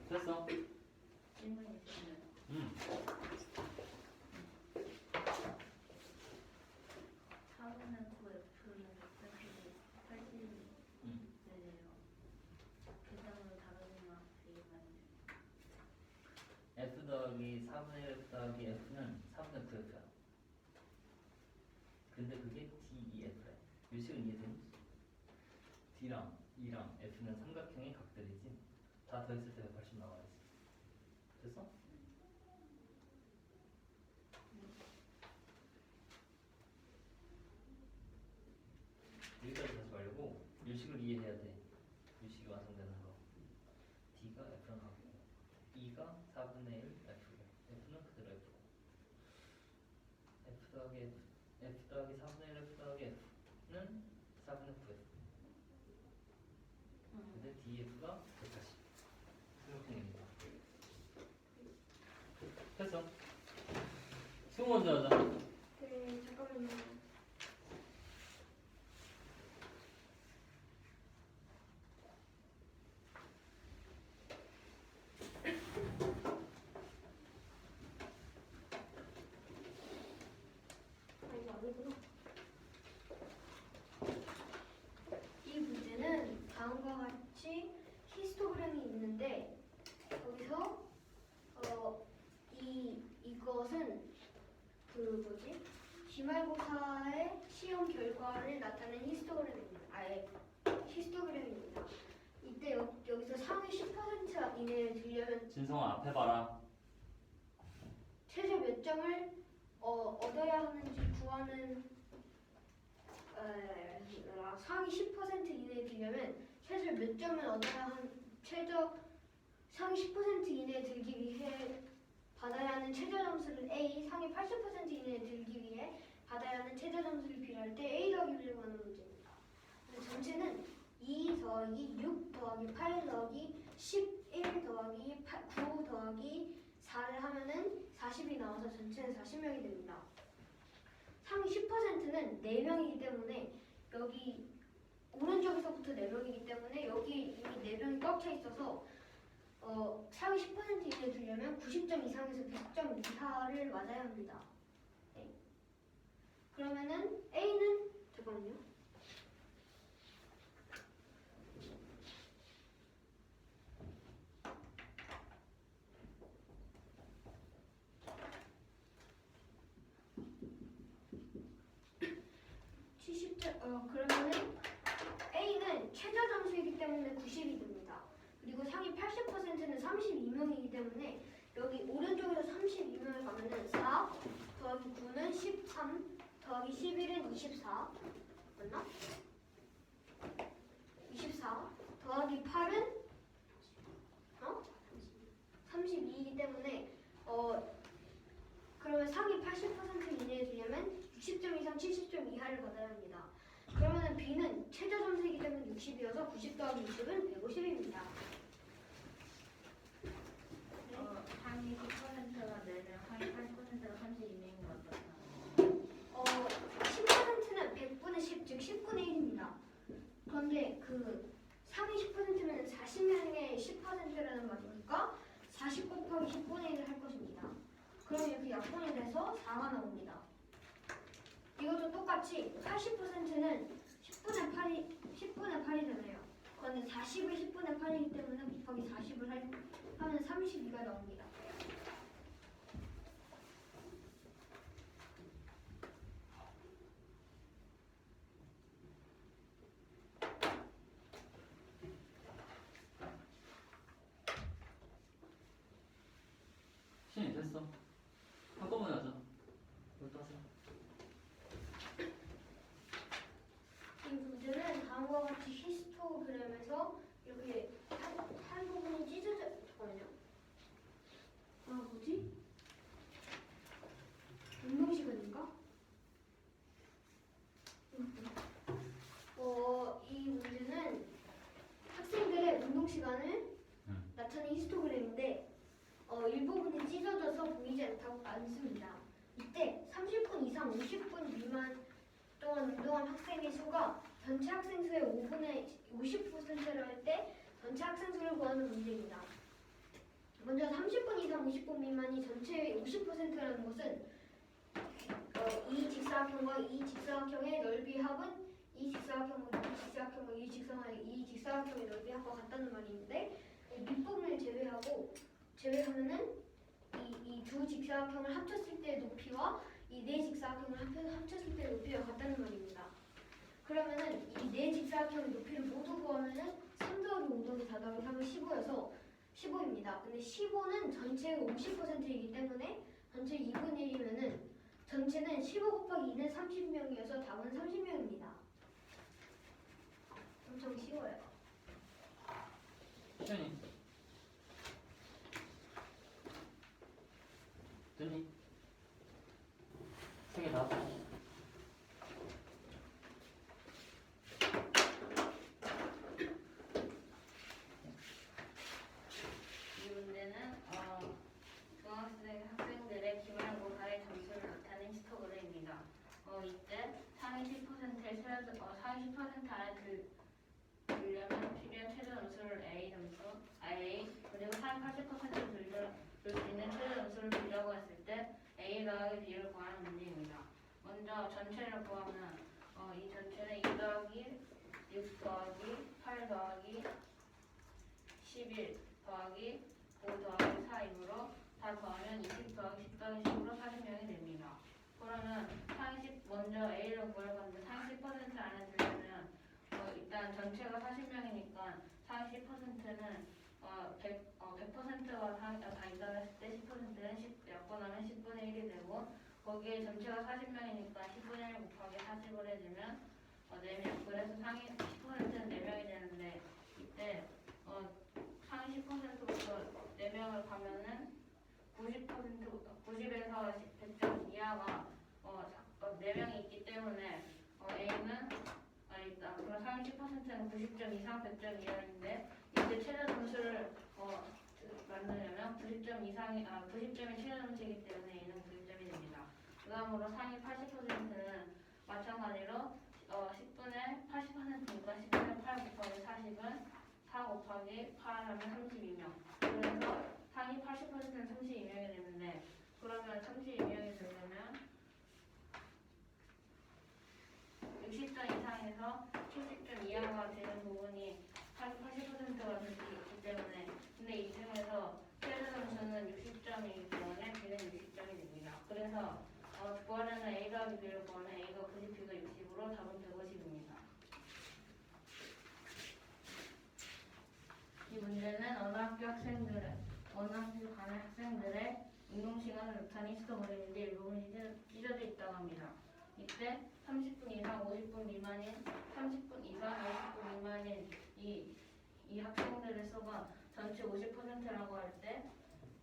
[SPEAKER 2] 됐어?
[SPEAKER 1] 질문 있으면
[SPEAKER 2] 응.
[SPEAKER 1] 4분의 9F는 어떻게 80이래요.
[SPEAKER 2] 응.
[SPEAKER 1] 계산으로 다르지만 되게
[SPEAKER 2] F 더하기 4분의 1 F 더하기 F는 4분의 9F야. 근데 그게 DEF래. 유식은 이해되니? D랑 E랑 F는 삼각형의 각들이지. 다 더했을 때 180 나와야지. 됐어? 여기까지 가지 말고 유식을 이해해야 돼. 유식이 완성되는 거. D가 F랑 같고 E가 4분의 1 F고 F는 그대로 F고 F 더하기 F 더하기 4분의 1 F 더하기 F는 4분의 9F. 근데 DF가 180. 삼각형입니다. 됐어. 수고 먼저 하자.
[SPEAKER 3] 네 잠깐만요. 아 이거 아니구나. 이 문제는 다음과 같이 히스토그램이 있는데 여기서 이것은 그 뭐지 기말고사의 시험 결과를 나타낸 히스토그램입니다. 아예 히스토그램입니다. 이때 여기서 상위 10% 이내에 들려면
[SPEAKER 2] 진성아 앞에 봐라.
[SPEAKER 3] 최저 몇 점을 얻어야 하는지 구하는 상위 10% 이내에 들려면 최저 몇 점을 얻어야 최저 상위 10% 이내에 들기 위해 받아야 하는 최저 점수를 A, 상위 80% 이내에 들기 위해 받아야 하는 최저 점수를 B할 때 A 더하기 B를 구하는 문제입니다. 전체는 2 더하기 6 더하기 8 더하기 11 더하기 9 더하기 4를 하면은 40이 나와서 전체는 40명이 됩니다. 상위 10%는 4명이기 때문에 여기 오른쪽에서부터 4명이기 때문에 여기 이미 4명이 꽉 차 있어서 상위 10% 이내에 들려면 90점 이상에서 100점 이하를 맞아야 합니다. 네. 그러면은 A는 잠깐만요. 그러면은 A는 최저 점수이기 때문에 90이 됩니다. 그리고 상위 80%는 32명이기 때문에 여기 오른쪽에서 32명을 가면은 4 더하기 9는 13 더하기 11은 24 맞나? 24 더하기 8은 32이기 때문에 그러면 상위 80% 이내에 들려면 60점 이상 70점 이하를 받아야 합니다. 그러면은 B는 최저 점수이기 때문에 60이어서 90 더하기 60은 150입니다.
[SPEAKER 1] 상위 10%가 4명, 상위 8%가 32명인 것 같아요.
[SPEAKER 3] 10% 40명의 10%라는 말이니까 40 곱하기 10분의 1을 할 것입니다. 그럼 이렇게 약분이 돼서 4가 나옵니다. 이것도 똑같이 80%는 10분의 8이잖아요. 그런데 40을 10분의 8이기 때문에 곱하기 40을 하면 32가 나옵니다.
[SPEAKER 2] 시간이 됐어. 한꺼번에 하자. 이거 따서.
[SPEAKER 3] 이 문제는 다음과 같이 히스토그램에서 이렇게 한 부분이 찢어져 잠깐만요. 아 뭐지? 운동 시간인가? 이 문제는 학생들의 운동 시간을 나타낸 히스토그램인데 일부분이 찢어져서 보이지 않습니다. 이때 30분 이상 50분 미만 동안 운동한 학생의 수가 전체 학생 수의 50%를 할 때 전체 학생 수를 구하는 문제입니다. 먼저 30분 이상 50분 미만이 전체의 50%라는 것은 이 직사각형과 이 직사각형의 넓이 합은 이 직사각형과 이 직사각형과 이 직사각형의 넓이 합과 같다는 말인데 밑부분을 제외하면은 이 두 직사각형을 합쳤을 때의 높이와 이 네 직사각형을 합쳤을 때의 높이가 같다는 말입니다. 그러면은 이 네 직사각형의 높이를 모두 구하면은 3 더하기 5 더하기 4 더하기 3은 15여서 15입니다. 근데 15는 전체의 50%이기 때문에 전체 2분의 1이면은 전체는 15 곱하기 2는 30명이어서 답은 30명입니다. 엄청 쉬워요.
[SPEAKER 2] 시간이 됐니? 3개 다.
[SPEAKER 1] 이 문제는 중학생 학생들의 기말고사의 점수를 나타낸 히스토그램입니다. 이때 상위 10%의 상위 10% 안에 들려면 필요한 최저 점수를 A 그리고 상위 80%를 줄 수 있는 최저 점수를 주려고 했을 때 A 더하기 B를 구하는 문제입니다. 먼저 전체를 구하면 이 전체는 2 더하기 6 더하기 8 더하기 11 더하기 5 더하기 4이므로 다 더하면 20 더하기 10 더하기 10으로 40명이 됩니다. 그러면 먼저 A를 구할 건데 상위 10% 안에 들려면 일단 전체가 40명이니까 상위 10%는 100%가 다 있다고 했을 때 10%는 약분하면 10분의 1이 되고 거기에 전체가 40명이니까 10분의 1 곱하기 40을 해주면 4명. 그래서 상위 10%는 4명이 되는데 이때 상위 10%부터 4명을 가면은 90에서 100점 이하가 4명이 있기 때문에 A는 일단 그럼 상위 10%는 90점 이상 100점 이하인데 이때 최저 점수를 만들려면 90점이 최저 점수이기 때문에 A는 90점이 됩니다. 그 다음으로 상위 80%는 마찬가지로 10분의 80%니까 10분의 8 곱하기 40은 4 곱하기 8 하면 32명. 그래서 상위 80%는 32명이 되는데 그러면 32명이 되려면 60점 이상에서 70점 이하가 되는 부분이 80%가 될 수 있기 때문에 근데 이 중에서 최저 점수는 60점이기 때문에 B는 60점이 됩니다. 그래서 구하려는 A 더하기 B를 구하면 A가 90, B가 60으로 답은 150입니다. 이 문제는 어느 학교 간의 학생들의 운동시간을 나타낸 히스토그램인데 일부분이 찢어져 있다고 합니다. 이때 30분 이상 50분 미만인 30분 이상 50분 미만인 이 학생들의 수가 전체 50%라고 할 때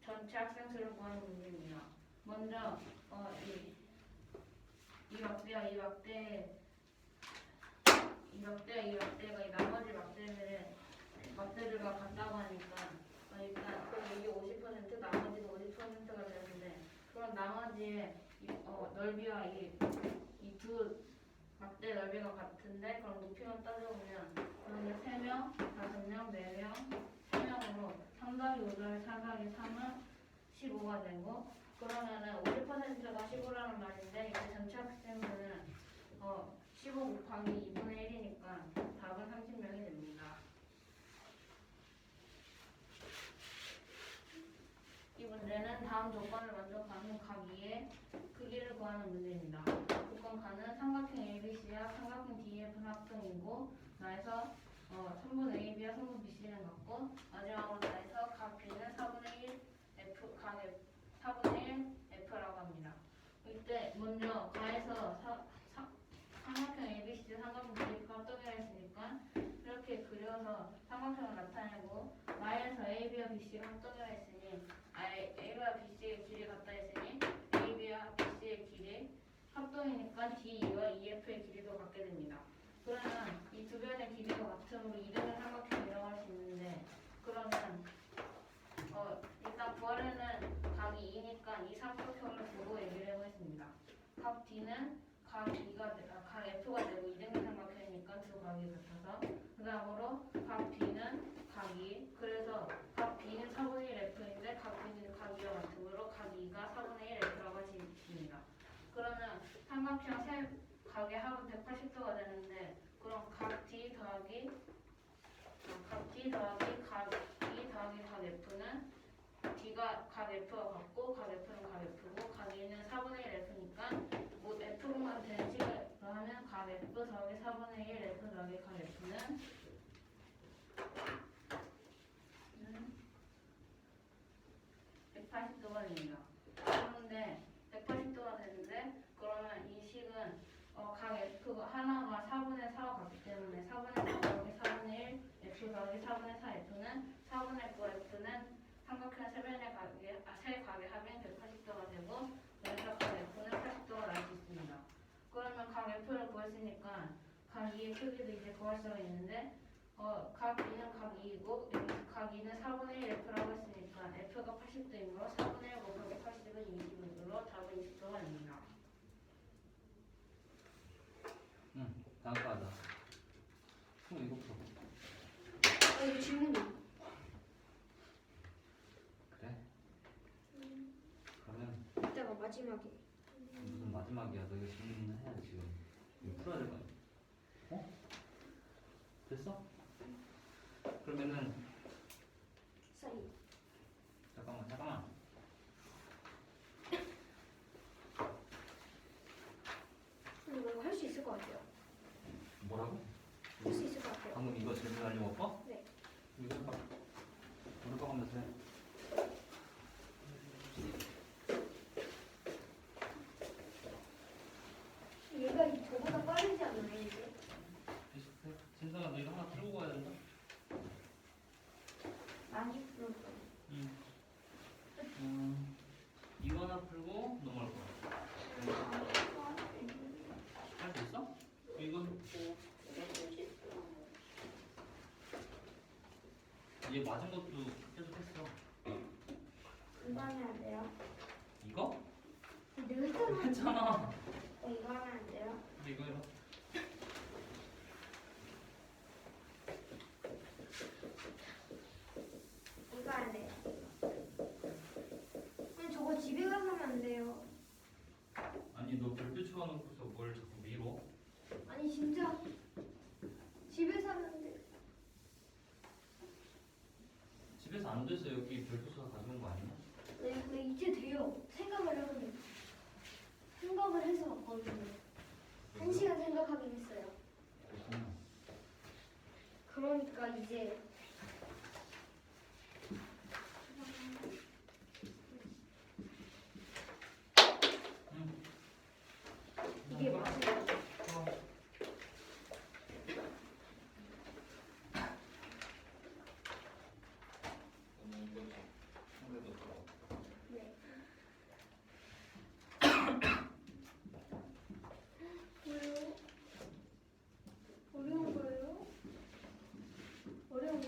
[SPEAKER 1] 전체 학생 수를 구하는 문제입니다. 먼저 이 막대가 이 나머지 막대들과 같다고 하니까 일단 그럼 이게 50% 나머지도 50%가 되는데 그럼 나머지의 넓이와 이 두 막대 넓이가 같은데 그럼 높이만 따져보면 그러면 3명 1명, 5명, 4명, 3명으로 3 더하기 5 더하기 4 더하기 3은 15가 되고 그러면은 50%가 15라는 말인데 이제 전체 학생들은 15 곱하기 2분의 1이니까 답은 30명이 됩니다. 이 문제는 다음 조건을 만족하는 각 2의 크기를 구하는 문제입니다. 조건 가는 삼각형 ABC와 삼각형 DEF는 합동이고 나에서 3분 AB와 3분 BC는 같고 마지막으로 나에서 각 B는 4분의 1 F, 각 F, 4분의 1 F라고 합니다. 이때 먼저 가에서 삼각형 ABC, 삼각형 DEF가 합동이라 했으니까 이렇게 그려서 삼각형을 나타내고 나에서 AB와 BC가 합동이라 했으니 A와 BC의 길이 같다 했으니 AB와 BC의 길이 합동이니까 DE와 EF의 길이도 같게 됩니다. 그러면 이 두 변의 길이가 같으므로 이등변 삼각형이라고 할 수 있는데 그러면 일단 구하려는 각이 2니까 이 삼각형을 보고 얘기를 해보겠습니다. 각 D는 각 F가 되고 이등변 삼각형이니까 두 각이 같아서 그 다음으로 각 B는 각이 그래서 각 B는 4분의 1 F인데 각 B는 각 2와 같으므로 각 2가 4분의 1 F라고 할 수 있습니다. 그러면 삼각형 세 각의 합은 180도가 되는데 그럼 각 D 더하기 각 E 더하기 각 F는 D가 각 F와 같고 각 F는 각 F고 각 E는 4분의 1 F니까 뭐 F분만 되는 식으로 하면 각 F 더하기 4분의 1 F 더하기 각 F는 180도가 됩니다. 그런데 180도가 되는데 그러면 이 식은 각 F 하나가 4분의 4와 같기 때문에 4분의 4 더하기 4분의 1 F 더하기 4분의 4 F는 4분의 9 F는 삼각형 세 각의 합인 180도가 되고 그래서 각 F는 80도가 나올 수 있습니다. 그러면 각 F를 구했으니까 각 2의 크기도 이제 구할 수가 있는데 각 B는 각 2이고 각 2는 4분의 1 F라고 했으니까 F가 80도이므로 4분의 1 곱하기 80은 20으로 답은 20도가 됩니다.
[SPEAKER 2] 다음 거 하자. 이거 풀어.
[SPEAKER 3] 이거 질문이.
[SPEAKER 2] 그래? 그러면
[SPEAKER 3] 이따가 마지막에.
[SPEAKER 2] 무슨 마지막이야? 너 이거 질문 해야 지금. 이거 풀어야 될 거 아니야? 됐어? 그러면은
[SPEAKER 3] 사이.
[SPEAKER 2] 잠깐만.
[SPEAKER 3] 이거 할 수 있을 것 같아요.
[SPEAKER 2] 뭐라고?
[SPEAKER 3] 할 수 있을 것 같아요.
[SPEAKER 2] 방금 이거 질문하려고 오빠?
[SPEAKER 3] 네.
[SPEAKER 2] 이거 해봐. 오른쪽 하면서 해.
[SPEAKER 3] 얘가 저보다 빠르지 않나요 이제?
[SPEAKER 2] 비슷해. 진성아 너 이거 하나 들고 가야 된다.
[SPEAKER 3] 많이 풀었어.
[SPEAKER 2] 이거 하나 풀고 넘어갈 거야. 할 수 있어? 이거 얘 맞은 것도 계속 했어.
[SPEAKER 4] 이거 하면 안 돼요?
[SPEAKER 2] 이거?
[SPEAKER 3] 내가 했잖아.
[SPEAKER 2] 했잖아.
[SPEAKER 4] 이거 하면 안 돼요?
[SPEAKER 2] 이거 해봐.
[SPEAKER 4] 이거 안 돼요.
[SPEAKER 3] 아니 저거 집에 가서 하면 안 돼요.
[SPEAKER 2] 아니 너 별표 쳐놓고서 뭘 자꾸 밀어?
[SPEAKER 3] 아니 진짜 집에서 하면 안 돼.
[SPEAKER 2] 집에서 안 돼서 여기 별표 쳐서 가져온 거 아니야?
[SPEAKER 3] 네, 근데 이제 돼요. 생각을 해서 왔거든요. 1시간 생각하긴 했어요.
[SPEAKER 2] 그렇구나.
[SPEAKER 3] 그러니까 이제 이게 맞아요. 네. 왜요? 어려운 거예요? 어려운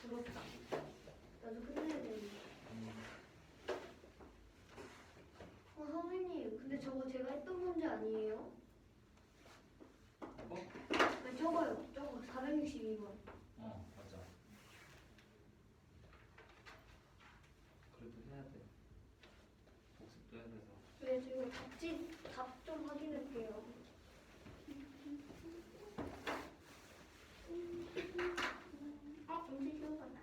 [SPEAKER 3] 부럽다. 나도 끝내야 되는데. 선생님, 근데 저거 제가 했던 문제 아니에요?
[SPEAKER 2] 뭐?
[SPEAKER 3] 아니, 저거요. 저거 462번.
[SPEAKER 2] 맞아. 그래도 해야 돼. 복습도 해야 돼서.
[SPEAKER 3] 네, 저 이거 답 좀 확인할게요.
[SPEAKER 4] 음식 쉬워졌다.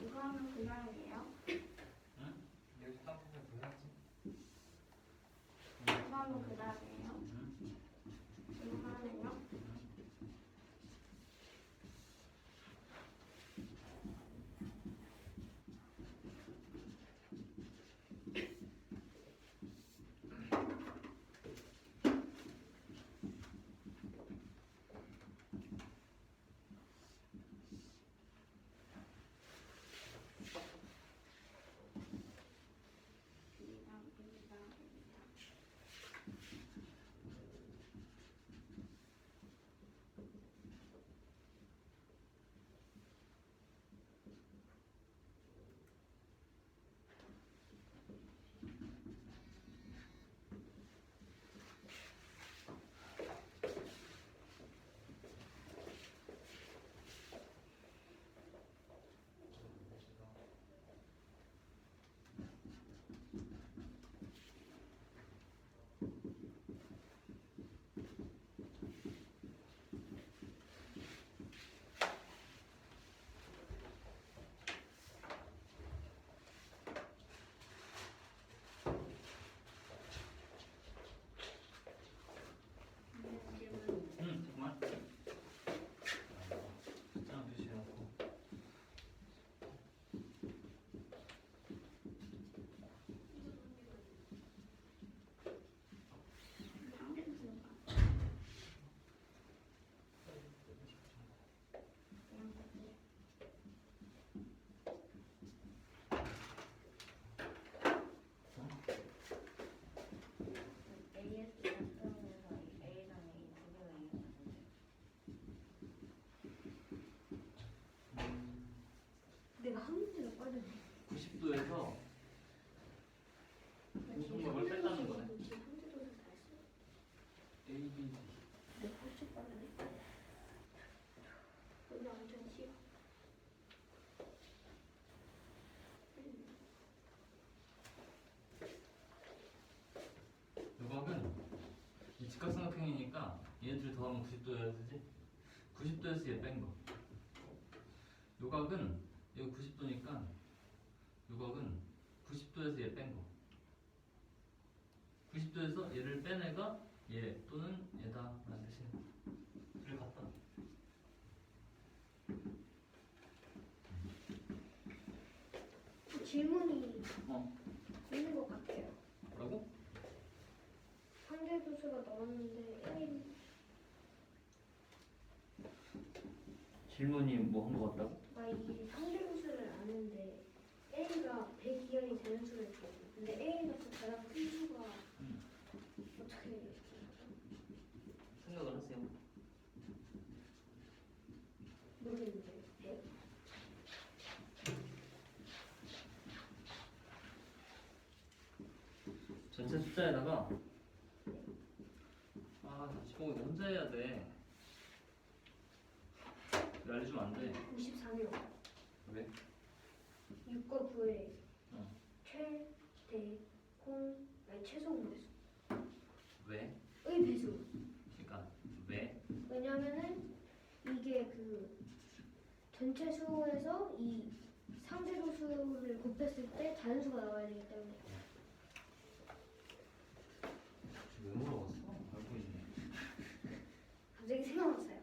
[SPEAKER 4] 이거 하면 그냥이에요?
[SPEAKER 2] 응? 여기 딱 보면 보여야지.
[SPEAKER 4] 이거 하면 그냥이에요?
[SPEAKER 2] 응?
[SPEAKER 4] 이거 하면요?
[SPEAKER 2] 응, 정말? 숫자 표시하고.
[SPEAKER 1] AS 작성에서 A랑 A 두 개가 이겼는데.
[SPEAKER 3] 내가 한 문제가 빠졌네.
[SPEAKER 2] 90도에서 공중력을 뺐다는 거네.
[SPEAKER 3] 지금 현재도에서 다 했어.
[SPEAKER 2] A, B, D.
[SPEAKER 3] 내가 훨씬 빠르네. 여기 완전 쉬워.
[SPEAKER 2] 요각은 이 직각삼각형이니까 얘네들 더하면 90도여야지. 90도에서 얘 뺀 거. 요각은 여기 90도니까 요각은 90도에서 얘 뺀 거. 90도에서 얘를 뺀 애가 얘 또는 얘다 라는 뜻이네. 둘이 같다.
[SPEAKER 3] 질문이
[SPEAKER 2] 어?
[SPEAKER 3] 있는 것 같아요.
[SPEAKER 2] 뭐라고?
[SPEAKER 3] 상대도수가 나왔는데 A
[SPEAKER 2] 질문이 뭐 한 거 같다고?
[SPEAKER 3] 이 상대도수를 아는데 A가 100이하이 되는 수를 줘. 근데 A가 가장 큰 수가 어떻게 되지?
[SPEAKER 2] 생각을 하세요.
[SPEAKER 3] 모르겠는데. 네?
[SPEAKER 2] 전체 숫자에다가 지봉이 너 혼자 해야 돼. 왜 알려주면 안 돼.
[SPEAKER 3] 94명.
[SPEAKER 2] 왜?
[SPEAKER 3] 6과 9의
[SPEAKER 2] 어.
[SPEAKER 3] 최소 배수.
[SPEAKER 2] 왜?
[SPEAKER 3] 의 배수.
[SPEAKER 2] 그러니까 왜?
[SPEAKER 3] 왜냐면은 이게 그 전체 수에서 이 상대도 수를 곱했을 때 자연수가 나와야 되기 때문에.
[SPEAKER 2] 왜 물어봤어? 알고 있네.
[SPEAKER 3] 갑자기 생각났어요.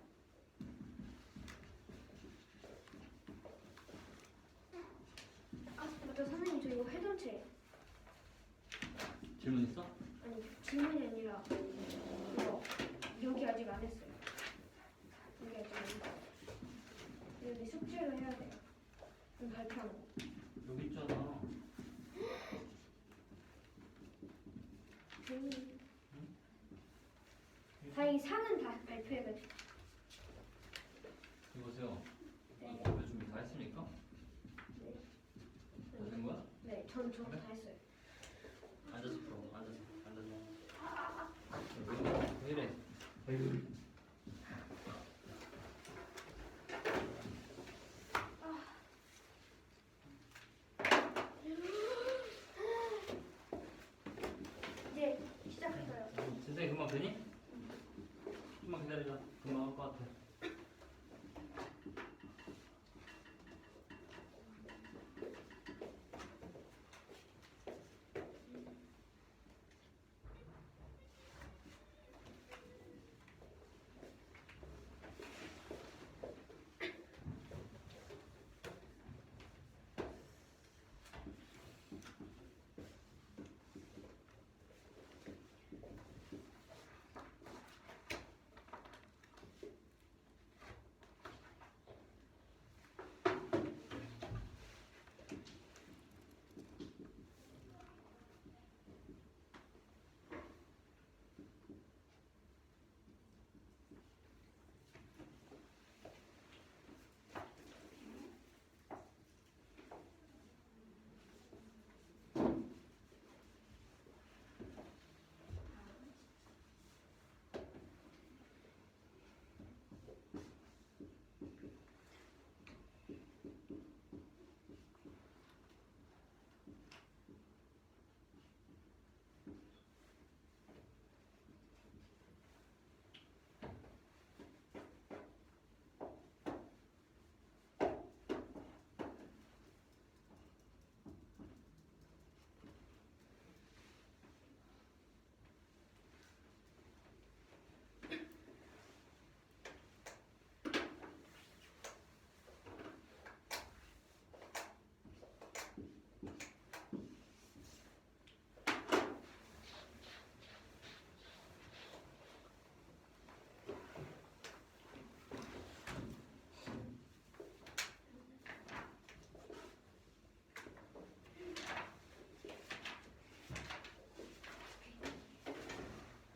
[SPEAKER 3] 아, 맞다. 선생님, 저 이거 회전체 액체.
[SPEAKER 2] 질문 있어?
[SPEAKER 3] 아니 질문이 아니라 이거 여기 아직 안 했어요. 여기 아직 안 했어요. 여기 숙제를 해야 돼요. 그럼 발표하는 거.
[SPEAKER 2] 여기 있잖아.
[SPEAKER 3] 다행히 상은 다 발표해가지고.
[SPEAKER 2] 이보세요.
[SPEAKER 3] 네.
[SPEAKER 2] 발표 준비 다 했습니까?
[SPEAKER 3] 네.
[SPEAKER 2] 다 된 거야?
[SPEAKER 3] 네, 저도 다 했어요.
[SPEAKER 2] 앉아서 풀어. 앉아서. 왜 이래? 아이고.
[SPEAKER 3] 이제 시작할까요?
[SPEAKER 2] 진짜 금방 되니? 좀만 기다리자. 금방 할 것 같아.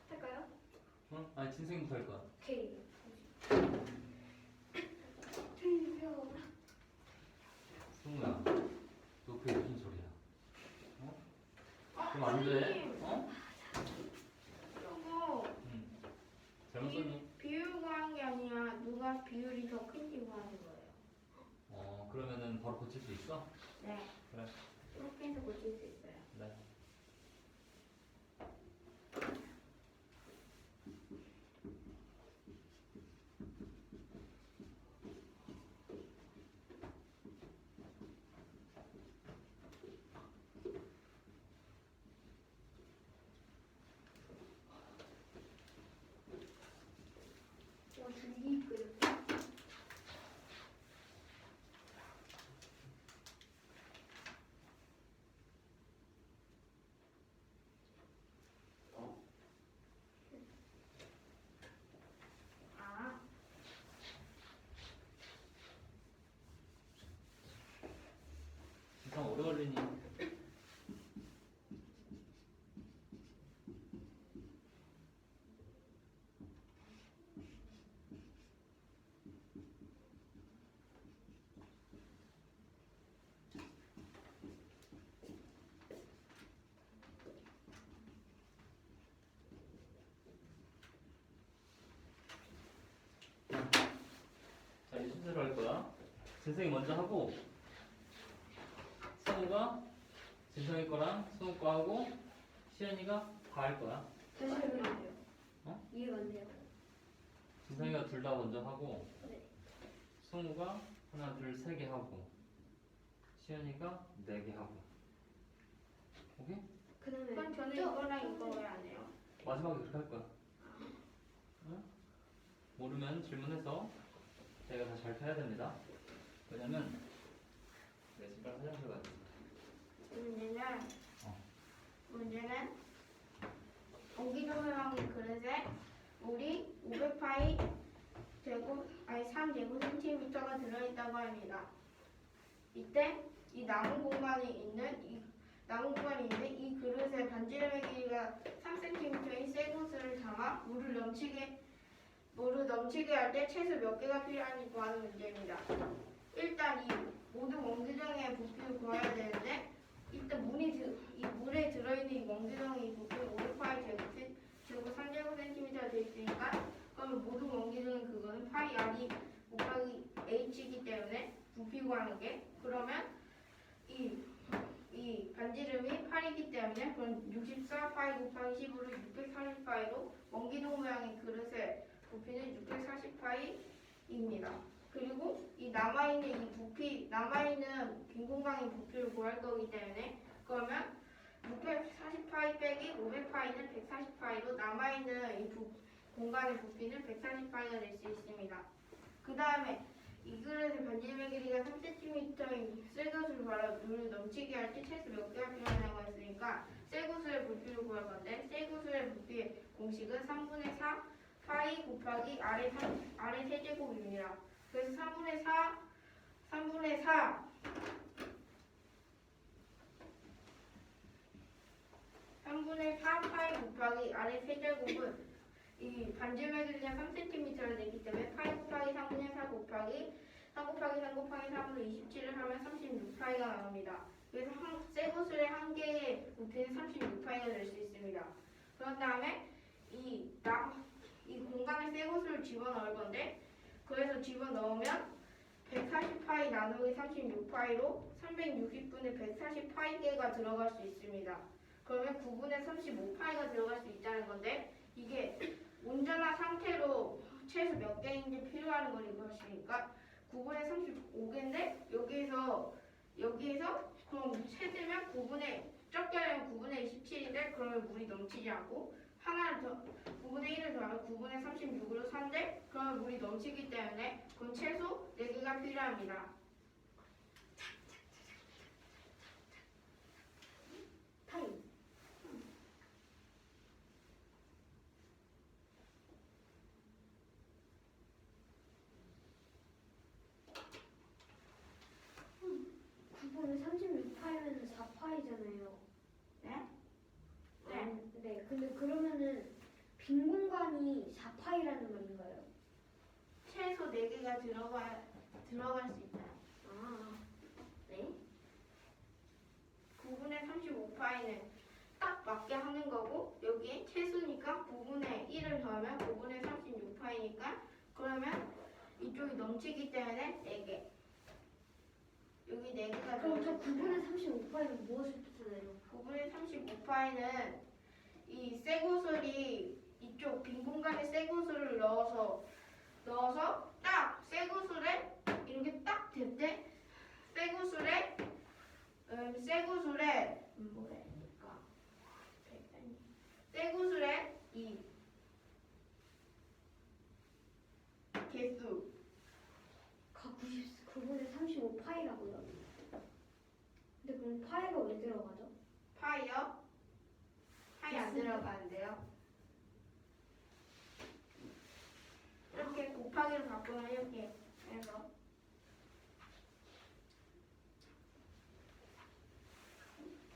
[SPEAKER 3] 할까요?
[SPEAKER 2] 응? 아니 진생부터 할 거야.
[SPEAKER 3] 오케이.
[SPEAKER 2] 승우야, 너 그게 무슨 소리야? 어? 그럼 안 돼. 어?
[SPEAKER 4] 저거
[SPEAKER 2] 응. 잘못 썼니?
[SPEAKER 4] 비율 구한 게 아니라 누가 비율이 더 큰지 구하는 거예요.
[SPEAKER 2] 그러면은 바로 고칠 수 있어?
[SPEAKER 4] 네.
[SPEAKER 2] 그래.
[SPEAKER 4] 이렇게 해서 고칠 수 있어요.
[SPEAKER 2] 네.
[SPEAKER 3] 줄기 끓여.
[SPEAKER 4] 아,
[SPEAKER 2] 진짜 오래 걸리니? 자, 이 순서로 할 거야. 진성이 먼저 하고, 성우가 진성이 거랑 승우 거 하고, 시연이가 다 할 거야.
[SPEAKER 3] 다시 해보면 안 돼요.
[SPEAKER 2] 어?
[SPEAKER 3] 이해가 안 돼요.
[SPEAKER 2] 진성이가 둘 다 먼저 하고,
[SPEAKER 3] 네.
[SPEAKER 2] 승우가 하나, 둘, 세 개 하고, 시연이가 네 개 하고. 오케이?
[SPEAKER 3] 그다음에
[SPEAKER 4] 그럼 저는
[SPEAKER 3] 저-
[SPEAKER 4] 이거랑 이거 왜 안 해요?
[SPEAKER 2] 마지막에 그렇게 할 거야. 응? 모르면 질문해서 제가 다시 발표해야 됩니다. 왜냐면 내 집에 화장실 가야 돼.
[SPEAKER 4] 왜냐면 이때 이 남은 공간이 있는 이 그릇에 반지름의 길이가 3cm인 쇠구슬을 담아 물을 넘치게 할 때 채소 몇 개가 필요한지 구하는 문제입니다. 일단 이 모든 멍지정의 부피를 구해야 되는데 일단 이 물에 들어있는 이 멍지정의 부피는 500파이 제곱 3제곱cm 되어 있으니까 그러면 모든 멍지정은 그거는 파이 r이 곱하기 h이기 때문에 부피 구하는 게 그러면 이 반지름이 8이기 때문에 그럼 64파이 곱하기 10으로 640파이로 멍기둥 모양의 그릇의 부피는 640파이입니다. 그리고 이 남아있는 빈 공간의 부피를 구할 거기 때문에 그러면 640파이 빼기 500파이는 140파이로 남아있는 이 공간의 부피는 140파이가 될 수 있습니다. 그 다음에 이 그릇의 반지름의 길이가 3cm인 쇠구슬을 발라 물을 넘치게 할 때 채소 몇 개가 필요하냐고 했으니까 쇠구슬의 부피를 구할 건데 쇠구슬의 부피의 공식은 3분의 4 파이 곱하기 아래 세제곱입니다. 그래서 3분의 4 파이 곱하기 아래 세제곱은 이 반지름의 길이가 3cm를 내기 때문에 파이 곱하기 3분의 4 곱하기 3 곱하기 3 곱하기 3으로 27을 하면 36파이가 나옵니다. 그래서 쇠구슬의 한 개의 부피는 36파이가 될 수 있습니다. 그런 다음에 이 공간에 쇠구슬을 집어넣을 건데 그래서 집어넣으면 140파이 나누기 36파이로 360분의 140파이개가 들어갈 수 있습니다. 그러면 9분의 35파이가 들어갈 수 있다는 건데 이게 온전한 상태로 최소 몇 개인지 필요한 걸 이것이니까 9분의 35개인데 여기에서 그럼 세대면 적게 하면 9분의 27인데 그러면 물이 넘치지 않고 하나를 더 9분의 1을 더하면 9분의 36으로 3대 그러면 물이 넘치기 때문에 그럼 최소 4개가 필요합니다.
[SPEAKER 3] 타임. 그거는 36파이면 4파이잖아요.
[SPEAKER 4] 네?
[SPEAKER 3] 네. 근데 그러면은 빈 공간이 4파이라는 말인가요?
[SPEAKER 4] 최소 4개가 들어갈 수 있다.
[SPEAKER 3] 아, 네.
[SPEAKER 4] 9분의 35파이는 딱 맞게 하는 거고 여기에 최소니까 9분의 1을 더하면 9분의 36파이니까 그러면 이쪽이 넘치기 때문에 4개 여기 4개가
[SPEAKER 3] 그럼 저
[SPEAKER 4] 들어갈 수
[SPEAKER 3] 9분의 35파이는 무엇을 뜻하나요?
[SPEAKER 4] 9분의 35파이는 이 쇠구슬이 이쪽 빈 공간에 쇠구슬을 넣어서 딱 쇠구슬에 이렇게 딱 될 때 쇠구슬에 뭐래니까 쇠구슬에 이 개수
[SPEAKER 3] 9분의 35파이라고요? 근데 그럼 파이가 왜 들어가죠?
[SPEAKER 4] 파이요? 파이 안 들어가는데요. 이렇게 곱하기로 바꾸면 이렇게 해서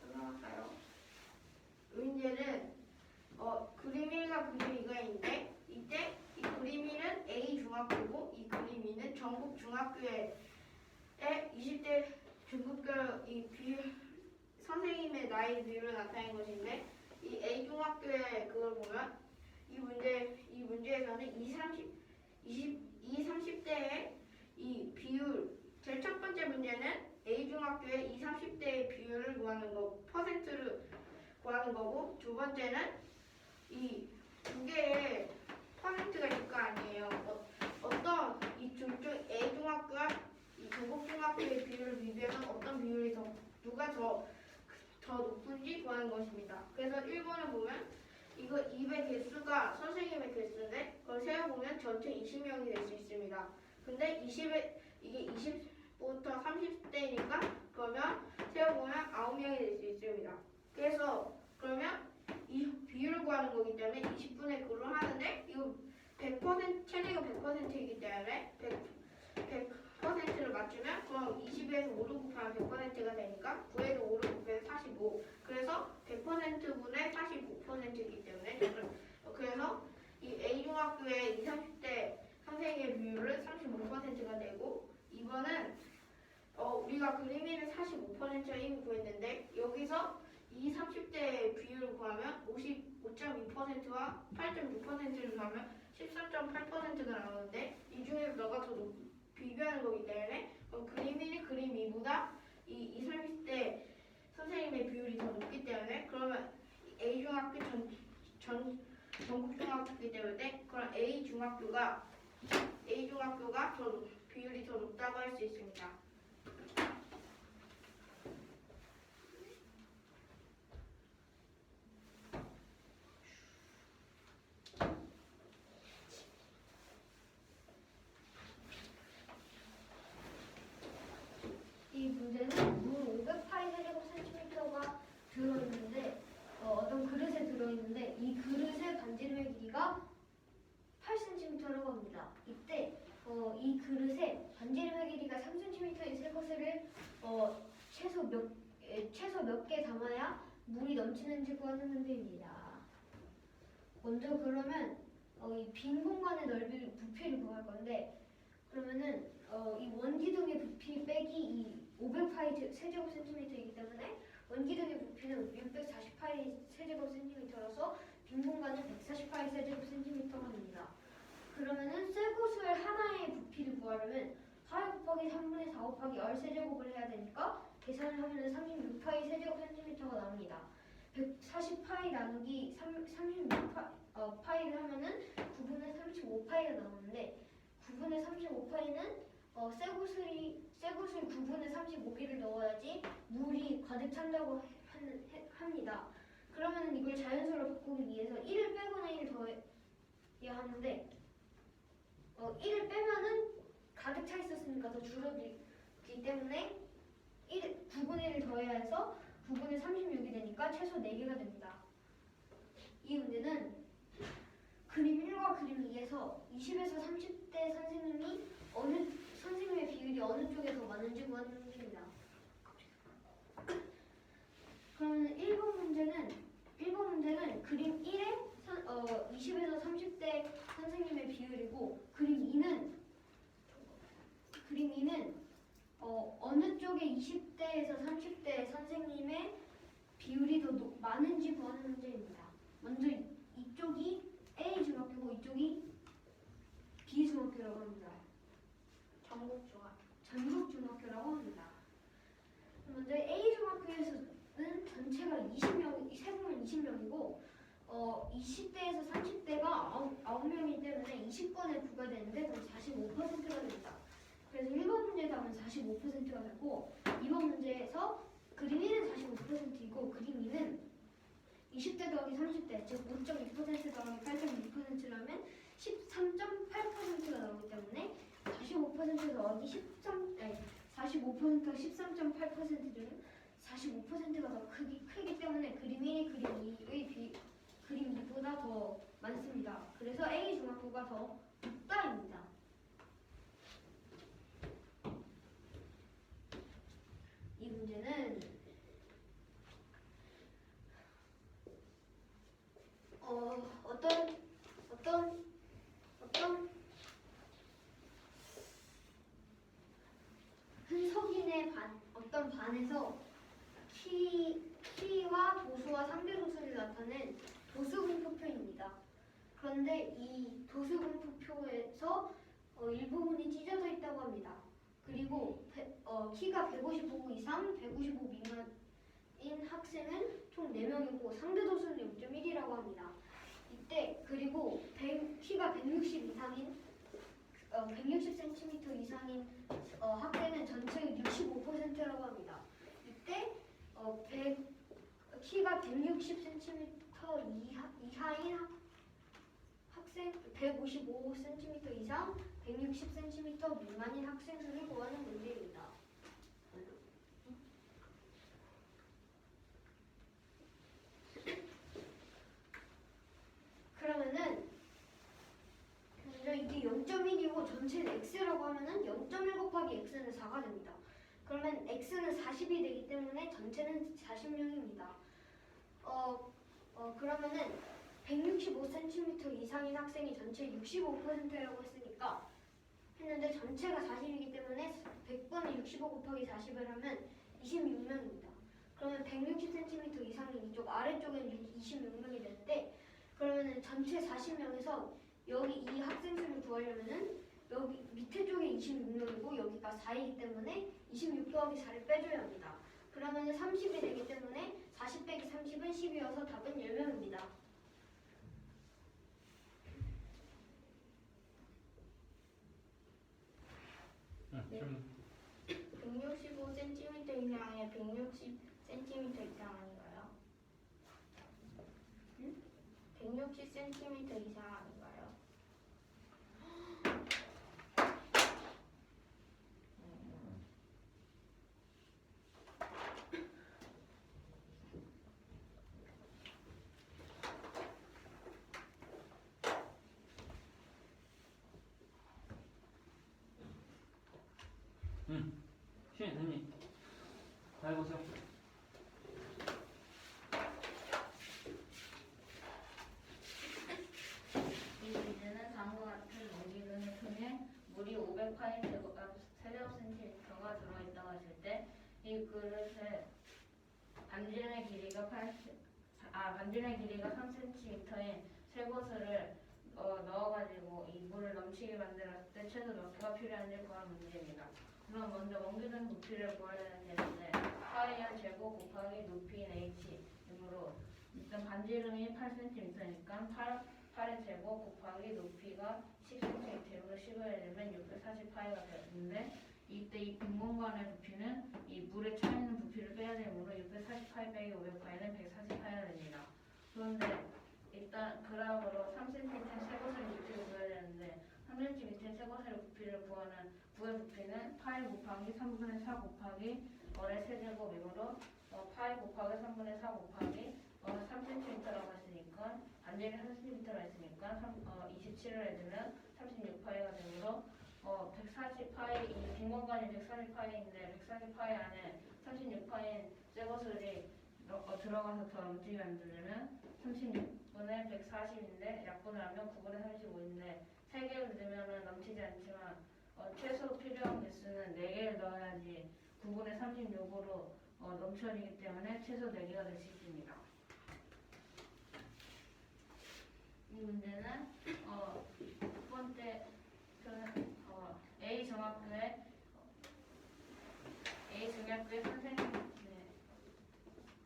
[SPEAKER 4] 들어갈까요? 문제는 그림 1과 그림 2가 있는데 이때 이 그림 1은 A 중학교고 이 그림 2는 전국 중학교의 20대 전국별 이 비율 선생님의 나이 비율을 나타낸 것인데 이 A 중학교의 그걸 보면 이 문제에서는 30대의 이 비율 제일 첫 번째 문제는 A 중학교의 30대의 비율을 구하는 거 퍼센트를 구하는 거고 두 번째는 이 두 개의 퍼센트가 있을 거 아니에요. 어떤 이 둘중 A 중학교와 이 전국 중학교의 비율을 비교해서 어떤 비율이 누가 더 높은지 구하는 것입니다. 그래서 1번을 보면 이거 2의 개수가 선생님의 개수인데 그걸 세어보면 전체 20명이 될 수 있습니다. 근데 이게 20부터 30대니까 그러면 세어보면 9명이 될 수 있습니다. 그래서 그러면 이 비율을 구하는 거기 때문에 20분의 9를 하는데 이거 100% 최대가 100%이기 때문에 100%를 맞추면 그럼 20에서 5를 곱하면 100%가 되니까 9에서 5를 곱하면 45. 그래서 100%분의 45%이기 때문에 그래서 이 A중학교의 20, 30대 선생님의 비율은 35%가 되고, 이번은 우리가 그림에는 45%가 이미 구했는데 여기서 이 30대 비율을 구하면 55.2%와 8.6%를 구하면 13.8%가 나오는데 이 중에서 너가 더 비교하는 거기 때문에 그림 1, 그림 2보다 이 30대 선생님의 비율이 더 높기 때문에 그러면 A중학교 전국중학교이기 때문에 그럼 A중학교가 더 비율이 더 높다고 할 수 있습니다.
[SPEAKER 3] 이 문제는 물 500파이 세제곱센티미터가 들어있는데 어떤 그릇에 들어있는데 이 그릇의 반지름의 길이가 8cm라고 합니다. 이때 이 그릇에 반지름의 길이가 3cm인 새 것을 최소 몇 개 담아야 물이 넘치는지 구하는 문제입니다. 먼저 그러면 이 빈 공간의 넓이 부피를 구할 건데 그러면은 이 원기둥의 부피 빼기 이 500파이 세제곱센티미터이기 때문에 원기둥의 부피는 640파이 세제곱센티미터라서 빈 공간은 140파이 세제곱센티미터가 됩니다. 그러면은 쇠구슬 하나의 부피를 구하려면 4 곱하기 3분의 4 곱하기 열 세제곱을 해야 되니까 계산을 하면은 36파이 세제곱센티미터가 나옵니다. 140파이 나누기 36파이를 하면은 9분의 35파이가 나오는데 9분의 35파이는 쇠구슬 9분의 35개를 넣어야지 물이 가득 찬다고 합니다. 그러면 이걸 자연수로 바꾸기 위해서 1을 빼거나 1을 더해야 하는데 1을 빼면은 가득 차 있었으니까 더 줄어들기 때문에 9분의 1을 더해야 해서 9분의 36이 되니까 최소 4개가 됩니다. 이 문제는 그림 1과 그림 2에서 20에서 30대 선생님의 비율이 어느 쪽에 더 많은지 구하는 문제입니다. 그러면 1번 문제는 그림 1에 20에서 30대 선생님의 비율이고 그림 2는 어느 쪽에 20대에서 30대 선생님의 비율이 더 많은지 구하는 문제입니다. 먼저 이쪽이 A중학교고 이쪽이 B중학교라고 합니다. 전국중학교라고 합니다. 먼저 A중학교에서는 전체가 20명, 세보면 20명이고 20대에서 30대가 9명이기 때문에 20번에 부과되는데 그럼 45%가 됩니다. 그래서 1번 문제 답은 45%가 되고 2번 문제에서 그림 1은 45%이고 그림 2는 20대 더하기 30대 즉 5.2% 더하기 8.2%라면 13.8%가 나오기 때문에 45% 더하기 45%가 13.8%는 45%가 더 크기 때문에 그림 1이 그림 2보다 더 많습니다. 그래서 A중학교가 더 높다입니다. 이 문제는 어떤 한석인의 어떤 반에서 키와 도수와 상대도수를 나타낸 도수분포표입니다. 그런데 이 도수분포표에서 일부분이 찢어져 있다고 합니다. 그리고 키가 155 이상, 155 미만인 학생은 총 4명이고 상대도수는 0.1이라고 합니다. 이때 그리고 키가 160 이상인 160cm 이상인 학생은 전체의 65%라고 합니다. 이때 키가 160cm 이하인 학생 155cm 이상 160cm 미만인 학생 수를 구하는 문제입니다. 그러면은 먼저 이게 0.1이고 전체는 x라고 하면은 0.1 곱하기 곱하기 x는 4가 됩니다. 그러면 x는 40이 되기 때문에 전체는 40명입니다. 그러면은 165cm 이상인 학생이 전체 65%라고 했는데 전체가 40이기 때문에 100분의 65 곱하기 40을 하면 26명입니다. 그러면 160cm 이상인 이쪽 아래쪽엔 26명이 되는데, 그러면은 전체 40명에서 여기 이 학생 수를 구하려면은 여기 밑에 쪽에 26명이고 여기가 4이기 때문에 26 더하기 4를 빼줘야 합니다. 그러면은 30이 되기 때문에 40 빼기 30은 10이어서 답은 10명입니다.
[SPEAKER 4] 네. 165cm 이상에 160cm 이상 아닌가요? 160cm 이상 아닌가요?
[SPEAKER 2] 선생님 다 해보세요.
[SPEAKER 1] 이 문제는 다음과 같은 용기등을 통해 물이 500파인트 세제곱센티미터가 들어있다고 했을 때 이 그릇에 반지름의 길이가 3cm인 쇠고스를 넣어가지고 이 물을 넘치게 만들었을 때 최소 몇 개가 필요한지 구하는 문제입니다. 그럼 먼저 원기둥 부피를 구해야 되는데 파이의 제곱 곱하기 높이인 h이므로 일단 반지름이 8cm니까 8의 제곱 곱하기 높이가 10cm로 씹어내면 640파이가 되는데 이때 이 빈공간의 부피는 이 물에 차있는 부피를 빼야 되므로 640파이 빼기 500파이는 140파이가 됩니다. 그런데 일단 그락으로 3cm 쇠고스의 부피를 구해야 되는데 3cm 쇠고스의 부피를 구하는 부의 부피는 파이 곱하기 3분의 4 곱하기 월의 세제곱이므로 파이 곱하기 3분의 4 곱하기 3cm라고 했으니까 반지름이 3cm라 했으니까 27을 해주면 36파이가 되므로 140파이 이 빈공간이 140파이인데 140파이 안에 36파이인 쇠고슬이 들어가서 더 넘치게 만들려면 36분의 140인데 약분을 하면 9분의 35인데 3개를 넣으면 넘치지 않지만 최소 필요한 개수는 4개를 넣어야지 9분의 36으로 넘쳐지기 때문에 최소 4개가 될 수 있습니다. 이 문제는 첫 번째 A 중학교의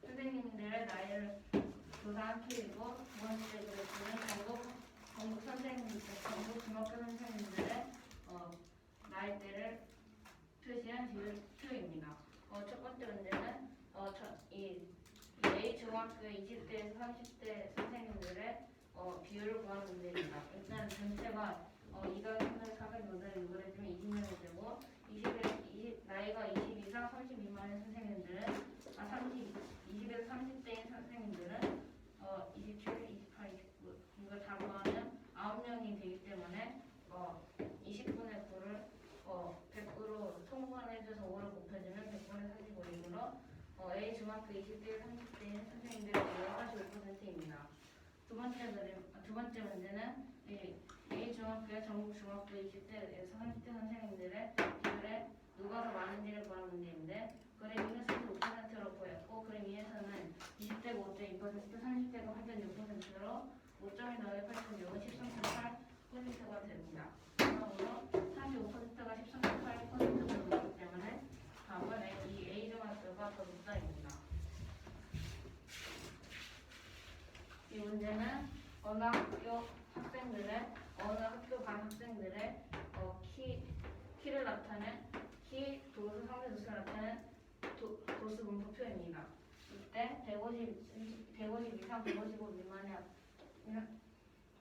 [SPEAKER 1] 선생님들의 나이를 조사한 툴이고, 두 번째 그래프는 전국 중학교 선생님들의 나이대를 표시한 툴입니다. 첫 번째 문제는 이 A 중학교의 20대에서 30대 선생님들의 비율을 구하는 문제입니다. 일단 전체가 200, 400, 600을 해주면 20명이 되고 나이가 20 이상 30 미만의 선생님들은 20에서 30대인 선생님들은 27, 28, 29 이걸 다 구하면 9명이 되기 때문에 20분의 9를 100으로 통분해줘서 5를 곱해주면 100분의 45이므로 A 중학교 20대, 30대인 선생님들의 비율은 45%입니다. 두 번째 문제는 A 중학교의 전국 중학교 20대에서 30대 선생님들의 비율에 누가 더 많은지를 구하는 문제인데, 그림 1에서 5%로 보였고 그림 2에서는 20대가 5.2%, 30대가 8.6%로 5점이 더해 8.6은 13.8%가 됩니다. 그러므로 35%가 13.8%로 높기 때문에 답은 이 A 중학교가 더 높다입니다. 이 문제는 어느 학교 반 학생들의 키를 나타낸 도수, 상대도수를 나타낸 도수 분포표입니다. 이때 150 이상 155 미만의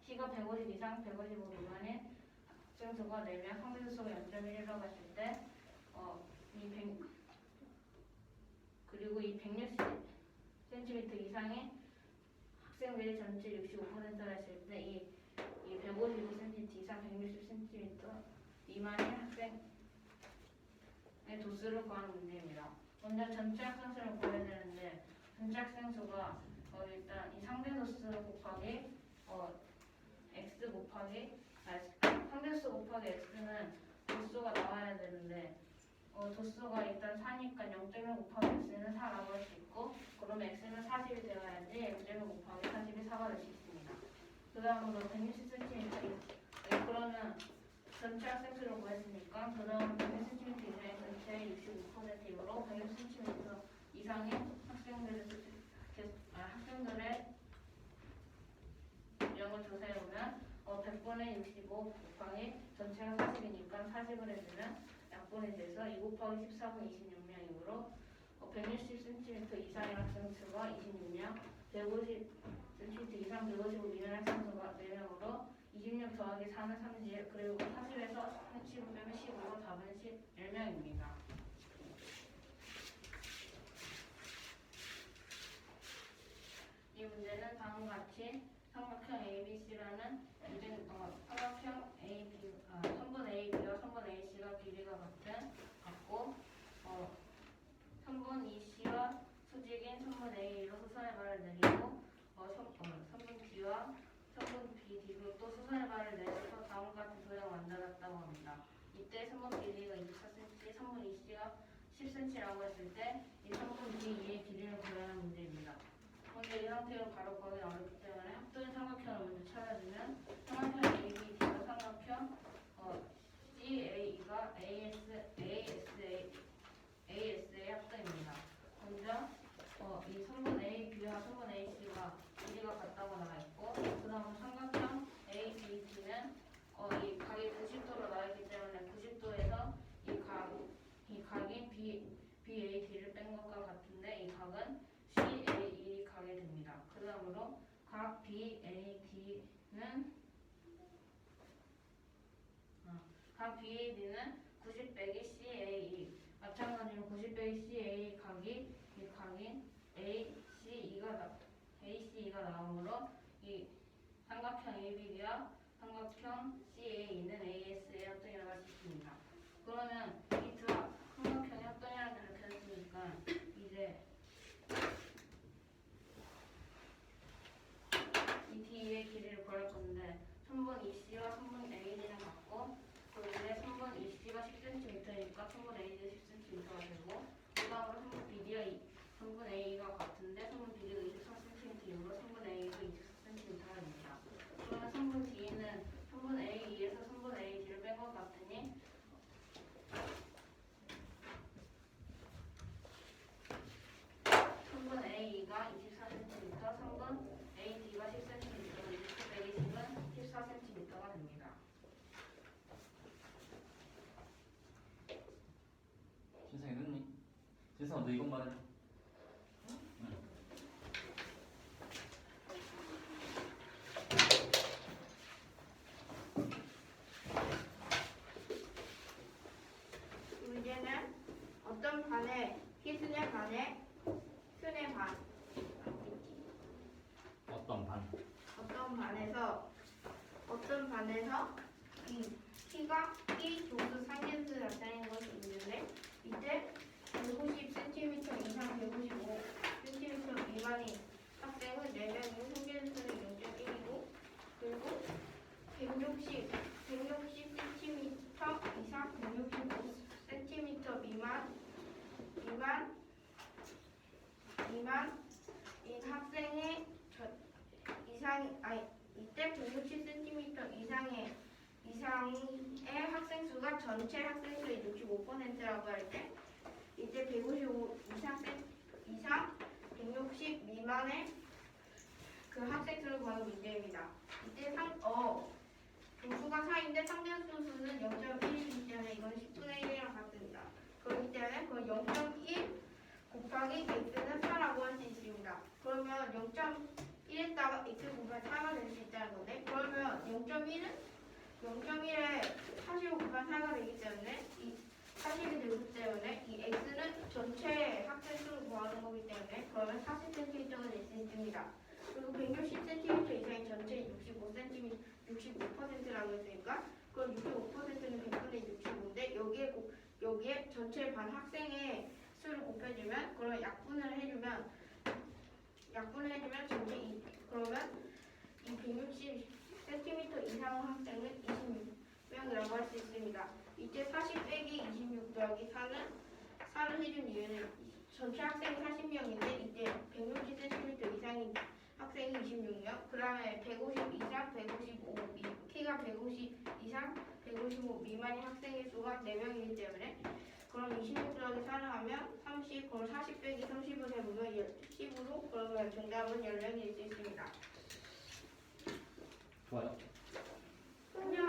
[SPEAKER 1] 키가 150 이상 155 미만의 학생 수가 4명, 상대도수가 0.1이라고 했을 때 그리고 이 160cm 이상의 학생들이 전체 65%라 했을 때 이 155cm 이상 160cm 미만의 도수를 구하는 문제입니다. 먼저 전체 학생수를 구해야 되는데 전체 학생수가 일단 이 상대 도수 곱하기 x 곱하기 상대수 곱하기 x는 도수가 나와야 되는데 도수가 일단 4니까 0.1 곱하기 x는 4라고 할 수 있고 그러면 x는 40이 되어야지 0.1 곱하기 40이 4가 될 수 있습니다. 그 다음으로 160cm 그러면 전체 학생수를 구했으니까 그 다음 100cm 이상의 전체의 65%이므로 160cm 이상의 학생들의 영을 조사해보면 100분의 65 곱하기 전체가 40이니까 40을 해주면 약분이 돼서 2 곱하기 14분 26명이므로 160cm 이상의 학생수가 26명, 150cm 이상 155 미만 학생수가 4명으로 26 더하기 4는 30, 그리고 40에서 15 빼면 15로 답은 11명입니다. 이 문제는 다음과 같이 삼각형 ABC라는 삼각형 선분 AB와 선분 AC가 길이가 같고 선분 EC와 수직인 선분 A로 수선의 발을 내리고 선분 B와 선분 BD로 또 수선의 발을 내려서 다음과 같은 도형을 만들었다고 합니다. 이때 선분 BD가 24cm, 선분 EC가 10cm라고 했을 때 이 선분 BE의 길이를 구하는 문제입니다. 그런데 이 상태로 바로 구하기 어렵기 때문에 합동의 삼각형을 먼저 찾아주면 삼각형 ABD가 삼각형 CAE가 AS의 합동입니다. 먼저 이 선분 AB와 선분 AC가 길이가 같다고 나와있고 그 다음 삼각형 ABD는 이 각이 90도로 나와있기 때문에 90도에서 이 각이 BAD를 뺀 것과 같은데 이 각은 CAE 각이 됩니다. 그 다음으로 각 BAD는 90 빼기 CAE 마찬가지로 90 빼기 CAE 각이 이 각인 ACE가 나오므로 이 삼각형 ABD와 삼각형 CAE는 AS의 합동이라고 할 수 있습니다. 그러면 이 두 삼각형의 합동이라는 걸 이렇게 했으니까 이제 이 D의 길이를 구할 건데 선분 EC와 선분 AD는 같고 그런데 선분 EC가 10cm니까 선분 AD가 10cm가 되고 그 다음으로 선분 BD와 선분 A가 같은데 선분 BD가 24cm이므로 선분 A도 24cm가 됩니다. 그러면 선분 D는 선분 AE에서 선분 AD를 뺀 것 같으니 선분 AE가 24cm, 선분 AD가 10cm, 20 빼기 10은 14cm가 됩니다.
[SPEAKER 2] 진성이 됐니? 진성아 너 이것만 해줘.
[SPEAKER 4] 문제는 어떤 반에 희순의 반에 순의 반 어떤 반에서 이 키가 이 조수 상계수 나타내는 것이 있는데 이때 150cm 이상 155cm 미만인 학생은 4명이고 상계수는 0.1이고 그리고 160cm 이상 165cm 미만인 학생의 이때 160cm 이상의 학생 수가 전체 학생 수의 65%라고 할 때 이때 155 이상 160 미만의 그 학생 수를 구하는 문제입니다. 이때 조수가 4인데 상대수 수는 0.1이기 때문에 이건 10분의 1이랑 같습니다. 그렇기 때문에 그 0.1 곱하기 x는 4라고 할 수 있습니다. 그러면 0.1에다가 x 곱하기 4가 될 수 있다는 건데 그러면 0.1에 45 곱하기 4가 되기 때문에 이 40이 되기 때문에 이 x는 전체 학생 수를 구하는 거기 때문에 그러면 40cm가 될 수 있습니다. 그리고 160cm 이상의 전체 65%라고 했으니까 그럼 65%는 100분의 65인데 여기에 여기에 전체 반 학생의 수를 곱해주면 그러면 약분을 해주면 전체 그러면 이 160cm 이상 학생은 26명이라고 할 수 있습니다. 이때 40 빼기 26 더하기 4를 해준 이유는 전체 학생이 40명인데 이때 160cm 이상인 학생이 26명, 그 다음에 150 이상, 155, 키가 150 이상, 155 미만인 학생의 수가 4명이기 때문에 그럼 26 더하기 4를 하면 30, 그럼 40 빼기 30을 해보면 10으로 그러면 정답은 10명일 수 있습니다.
[SPEAKER 2] 좋아요.
[SPEAKER 4] 안녕.